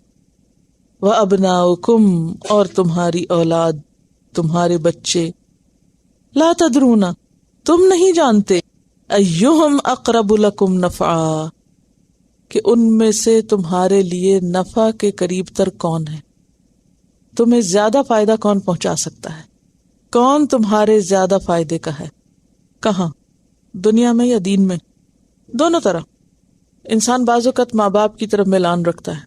و ابناؤکم، اور تمہاری اولاد، تمہارے بچے، لا تدرون، تم نہیں جانتے، ایہم اقرب لکم نفعا، کہ ان میں سے تمہارے لیے نفع کے قریب تر کون ہے، تمہیں زیادہ فائدہ کون پہنچا سکتا ہے، کون تمہارے زیادہ فائدے کا ہے. کہاں؟ دنیا میں یا دین میں؟ دونوں طرح. انسان بعض اوقات ماں باپ کی طرف میلان رکھتا ہے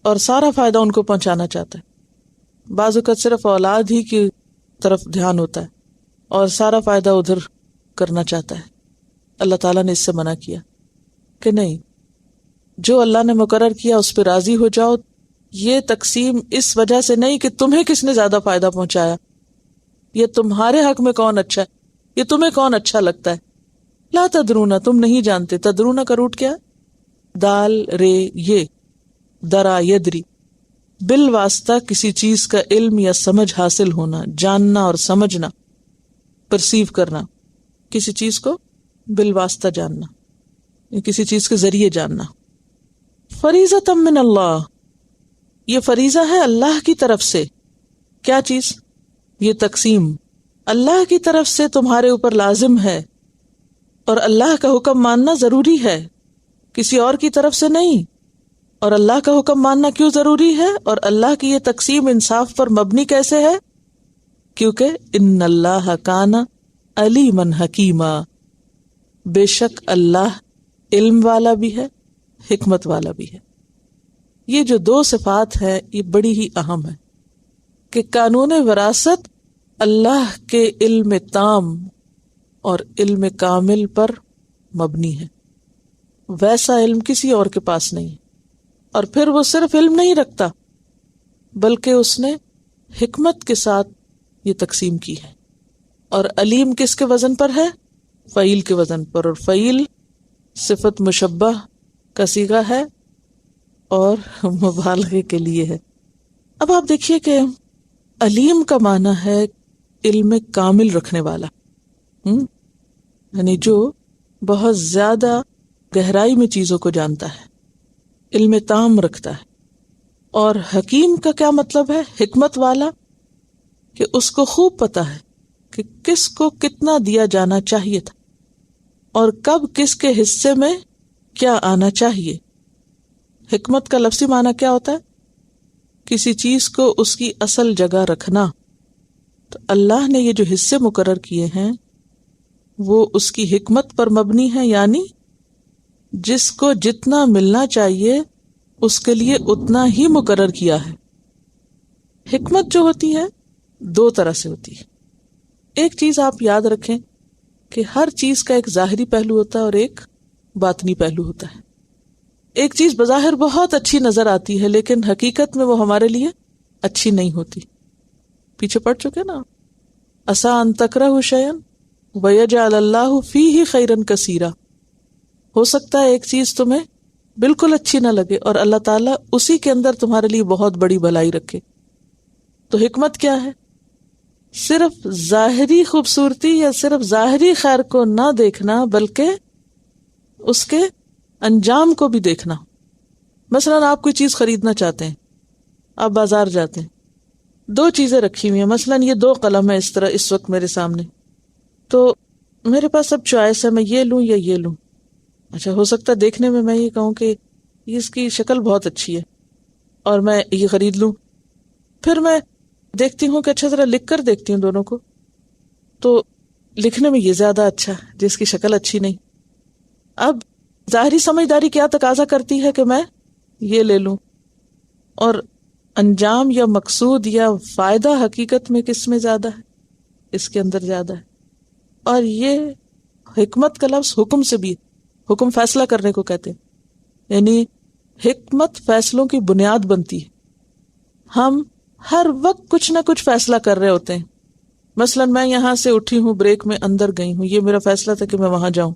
اور سارا فائدہ ان کو پہنچانا چاہتا ہے، بعض اوقات صرف اولاد ہی کی طرف دھیان ہوتا ہے اور سارا فائدہ ادھر کرنا چاہتا ہے. اللہ تعالیٰ نے اس سے منع کیا کہ نہیں، جو اللہ نے مقرر کیا اس پہ راضی ہو جاؤ. یہ تقسیم اس وجہ سے نہیں کہ تمہیں کس نے زیادہ فائدہ پہنچایا، یہ تمہارے حق میں کون اچھا ہے، یہ تمہیں کون اچھا لگتا ہے. لا تدرونا، تم نہیں جانتے. تدرونا کا روٹ کیا؟ دال رے یہ. درا یدری، بالواسطہ کسی چیز کا علم یا سمجھ حاصل ہونا، جاننا اور سمجھنا، پرسیو کرنا، کسی چیز کو بالواسطہ جاننا، یا کسی چیز کے ذریعے جاننا. فریضۃ من اللہ، یہ فریضہ ہے اللہ کی طرف سے. کیا چیز؟ یہ تقسیم اللہ کی طرف سے تمہارے اوپر لازم ہے، اور اللہ کا حکم ماننا ضروری ہے، کسی اور کی طرف سے نہیں. اور اللہ کا حکم ماننا کیوں ضروری ہے؟ اور اللہ کی یہ تقسیم انصاف پر مبنی کیسے ہے؟ کیونکہ ان اللہ کان علیما حکیما، بے شک اللہ علم والا بھی ہے، حکمت والا بھی ہے. یہ جو دو صفات ہے یہ بڑی ہی اہم ہے کہ قانون وراثت اللہ کے علم تام اور علم کامل پر مبنی ہے. ویسا علم کسی اور کے پاس نہیں. اور پھر وہ صرف علم نہیں رکھتا بلکہ اس نے حکمت کے ساتھ یہ تقسیم کی ہے. اور علیم کس کے وزن پر ہے؟ فعیل کے وزن پر. اور فعیل صفت مشبہ کا صیغہ ہے اور مبالغے کے لیے ہے. اب آپ دیکھیے کہ علیم کا معنی ہے علم کامل رکھنے والا، یعنی جو بہت زیادہ گہرائی میں چیزوں کو جانتا ہے، علم تام رکھتا ہے. اور حکیم کا کیا مطلب ہے؟ حکمت والا، کہ اس کو خوب پتا ہے کہ کس کو کتنا دیا جانا چاہیے تھا اور کب کس کے حصے میں کیا آنا چاہیے. حکمت کا لفظی معنی کیا ہوتا ہے؟ کسی چیز کو اس کی اصل جگہ رکھنا. تو اللہ نے یہ جو حصے مقرر کیے ہیں وہ اس کی حکمت پر مبنی ہے، یعنی جس کو جتنا ملنا چاہیے اس کے لیے اتنا ہی مقرر کیا ہے. حکمت جو ہوتی ہے دو طرح سے ہوتی ہے. ایک چیز آپ یاد رکھیں کہ ہر چیز کا ایک ظاہری پہلو ہوتا ہے اور ایک باطنی پہلو ہوتا ہے. ایک چیز بظاہر بہت اچھی نظر آتی ہے لیکن حقیقت میں وہ ہمارے لیے اچھی نہیں ہوتی. پیچھے پڑ چکے نا، عسیٰ ان تکرہوا شیئا ویجعل اللہ فیہ خیرا کثیرا. ہو سکتا ہے ایک چیز تمہیں بالکل اچھی نہ لگے اور اللہ تعالیٰ اسی کے اندر تمہارے لیے بہت بڑی بھلائی رکھے. تو حکمت کیا ہے؟ صرف ظاہری خوبصورتی یا صرف ظاہری خیر کو نہ دیکھنا بلکہ اس کے انجام کو بھی دیکھنا. مثلا آپ کوئی چیز خریدنا چاہتے ہیں، آپ بازار جاتے ہیں، دو چیزیں رکھی ہوئی ہیں، مثلا یہ دو قلم ہے اس طرح اس وقت میرے سامنے، تو میرے پاس اب چوائس ہے میں یہ لوں یا یہ لوں. اچھا، ہو سکتا ہے دیکھنے میں میں یہ کہوں کہ اس کی شکل بہت اچھی ہے اور میں یہ خرید لوں. پھر میں دیکھتی ہوں کہ اچھا ذرا لکھ کر دیکھتی ہوں دونوں کو، تو لکھنے میں یہ زیادہ اچھا جس کی شکل اچھی نہیں. اب ظاہری سمجھداری کیا تقاضا کرتی ہے کہ میں یہ لے لوں، اور انجام یا مقصود یا فائدہ حقیقت میں کس میں زیادہ ہے؟ اس کے اندر زیادہ ہے. اور یہ حکمت کا لفظ حکم سے بھی، حکم فیصلہ کرنے کو کہتے ہیں، یعنی حکمت فیصلوں کی بنیاد بنتی ہے. ہم ہر وقت کچھ نہ کچھ فیصلہ کر رہے ہوتے ہیں. مثلا میں یہاں سے اٹھی ہوں، بریک میں اندر گئی ہوں، یہ میرا فیصلہ تھا کہ میں وہاں جاؤں.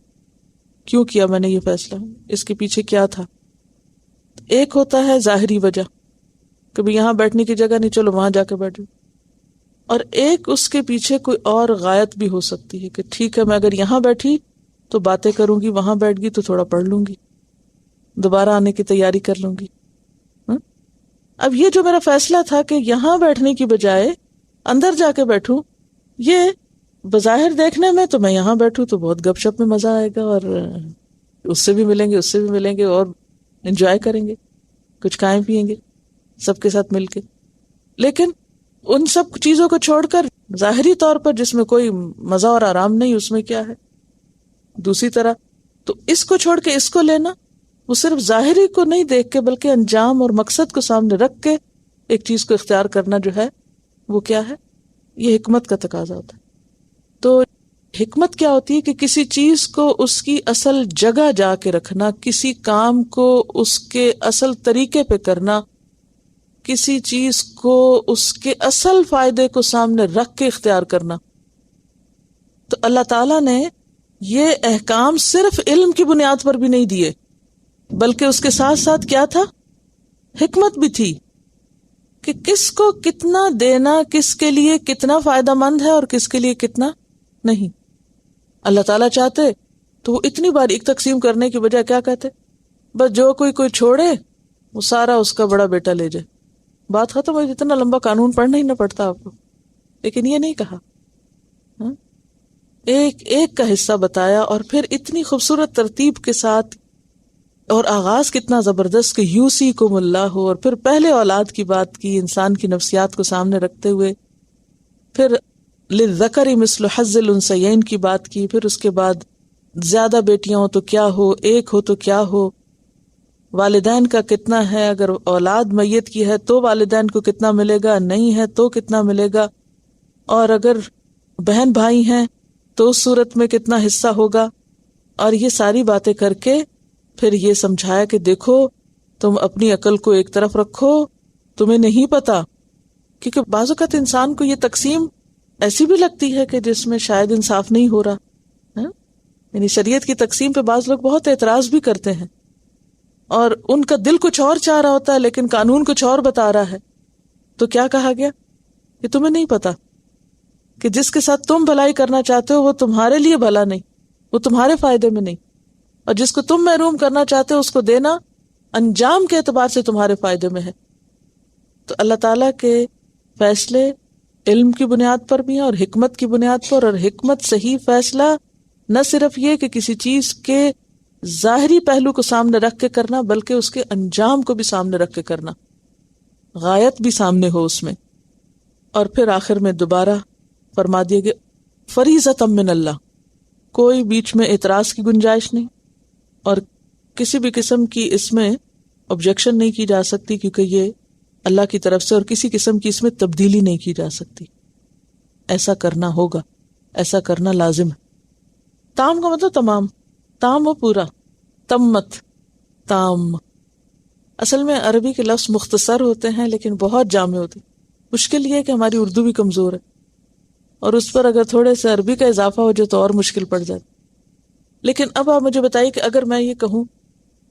کیوں کیا میں نے یہ فیصلہ؟ اس کے پیچھے کیا تھا؟ ایک ہوتا ہے ظاہری وجہ، کبھی یہاں بیٹھنے کی جگہ نہیں، چلو وہاں جا کے بیٹھو. اور ایک اس کے پیچھے کوئی اور غایت بھی ہو سکتی ہے کہ ٹھیک ہے میں اگر یہاں بیٹھی تو باتیں کروں گی، وہاں بیٹھ گئی تو تھوڑا پڑھ لوں گی، دوبارہ آنے کی تیاری کر لوں گی. اب یہ جو میرا فیصلہ تھا کہ یہاں بیٹھنے کی بجائے اندر جا کے بیٹھوں، یہ بظاہر دیکھنے میں تو میں یہاں بیٹھوں تو بہت گپ شپ میں مزہ آئے گا، اور اس سے بھی ملیں گے اس سے بھی ملیں گے اور انجوائے کریں گے، کچھ کھائیں پیئیں گے سب کے ساتھ مل کے. لیکن ان سب چیزوں کو چھوڑ کر ظاہری طور پر جس میں کوئی مزہ اور آرام نہیں، اس میں کیا ہے؟ دوسری طرح تو اس کو چھوڑ کے اس کو لینا، وہ صرف ظاہری کو نہیں دیکھ کے بلکہ انجام اور مقصد کو سامنے رکھ کے ایک چیز کو اختیار کرنا جو ہے وہ کیا ہے؟ یہ حکمت کا تقاضا ہوتا ہے. تو حکمت کیا ہوتی ہے کہ کسی چیز کو اس کی اصل جگہ جا کے رکھنا، کسی کام کو اس کے اصل طریقے پہ کرنا، کسی چیز کو اس کے اصل فائدے کو سامنے رکھ کے اختیار کرنا. تو اللہ تعالیٰ نے یہ احکام صرف علم کی بنیاد پر بھی نہیں دیے، بلکہ اس کے ساتھ ساتھ کیا تھا؟ حکمت بھی تھی کہ کس کو کتنا دینا، کس کے لیے کتنا فائدہ مند ہے اور کس کے لیے کتنا نہیں. اللہ تعالیٰ چاہتے تو وہ اتنی بار ایک تقسیم کرنے کی بجائے کیا کہتے، بس جو کوئی چھوڑے وہ سارا اس کا بڑا بیٹا لے جائے، بات ختم ہو. اتنا لمبا قانون پڑھنا ہی نہ پڑتا آپ کو. لیکن یہ نہیں کہا، ایک ایک کا حصہ بتایا، اور پھر اتنی خوبصورت ترتیب کے ساتھ، اور آغاز کتنا زبردست کہ یوصیکم اللہ، اور پھر پہلے اولاد کی بات کی انسان کی نفسیات کو سامنے رکھتے ہوئے، پھر للذکر مثل حظ الانثیین کی بات کی، پھر اس کے بعد زیادہ بیٹیاں ہو تو کیا ہو، ایک ہو تو کیا ہو، والدین کا کتنا ہے، اگر اولاد میت کی ہے تو والدین کو کتنا ملے گا، نہیں ہے تو کتنا ملے گا، اور اگر بہن بھائی ہیں تو اس صورت میں کتنا حصہ ہوگا. اور یہ ساری باتیں کر کے پھر یہ سمجھایا کہ دیکھو تم اپنی عقل کو ایک طرف رکھو، تمہیں نہیں پتا، کیونکہ بعض اوقات انسان کو یہ تقسیم ایسی بھی لگتی ہے کہ جس میں شاید انصاف نہیں ہو رہا. یعنی شریعت کی تقسیم پہ بعض لوگ بہت اعتراض بھی کرتے ہیں، اور ان کا دل کچھ اور چاہ رہا ہوتا ہے لیکن قانون کچھ اور بتا رہا ہے. تو کیا کہا گیا کہ تمہیں نہیں پتا کہ جس کے ساتھ تم بھلائی کرنا چاہتے ہو وہ تمہارے لیے بھلا نہیں، وہ تمہارے فائدے میں نہیں، اور جس کو تم محروم کرنا چاہتے ہو اس کو دینا انجام کے اعتبار سے تمہارے فائدے میں ہے. تو اللہ تعالیٰ کے فیصلے علم کی بنیاد پر بھی ہیں اور حکمت کی بنیاد پر، اور حکمت صحیح فیصلہ نہ صرف یہ کہ کسی چیز کے ظاہری پہلو کو سامنے رکھ کے کرنا، بلکہ اس کے انجام کو بھی سامنے رکھ کے کرنا، غایت بھی سامنے ہو اس میں. اور پھر آخر میں دوبارہ فرما دیے گئے فریضۃ من اللہ، کوئی بیچ میں اعتراض کی گنجائش نہیں، اور کسی بھی قسم کی اس میں آبجیکشن نہیں کی جا سکتی، کیونکہ یہ اللہ کی طرف سے، اور کسی قسم کی اس میں تبدیلی نہیں کی جا سکتی. ایسا کرنا ہوگا، ایسا کرنا لازم ہے. تام کا مطلب تمام، تام و پورا، تمت، تام. اصل میں عربی کے لفظ مختصر ہوتے ہیں لیکن بہت جامع ہوتے ہیں. مشکل یہ ہے کہ ہماری اردو بھی کمزور ہے، اور اس پر اگر تھوڑے سے عربی کا اضافہ ہو جائے تو اور مشکل پڑ جاتی. لیکن اب آپ مجھے بتائیے کہ اگر میں یہ کہوں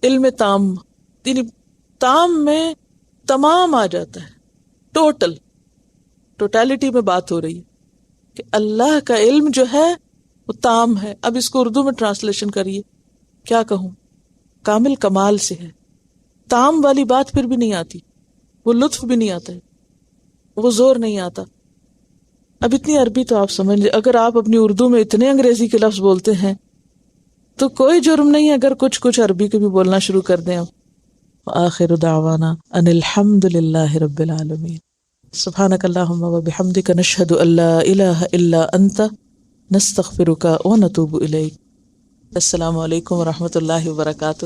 علم تام، یعنی تام میں تمام آ جاتا ہے، ٹوٹیلٹی میں بات ہو رہی ہے کہ اللہ کا علم جو ہے وہ تام ہے. اب اس کو اردو میں ٹرانسلیشن کریے، کیا کہوں، کامل کمال سے ہے. تام والی بات پھر بھی نہیں آتی، وہ لطف بھی نہیں آتا ہے، وہ زور نہیں آتا. اب اتنی عربی تو آپ سمجھ لیں، اگر آپ اپنی اردو میں اتنے انگریزی کے لفظ بولتے ہیں تو کوئی جرم نہیں اگر کچھ عربی کے بھی بولنا شروع کر دیں. وآخر دعوانا ان الحمد للہ رب العالمین. سبحانک اللہم وبحمدک نشہد ان لا الہ الا انت نستغفرک ونتوب الیک. السلام علیکم ورحمۃ اللہ وبرکاتہ.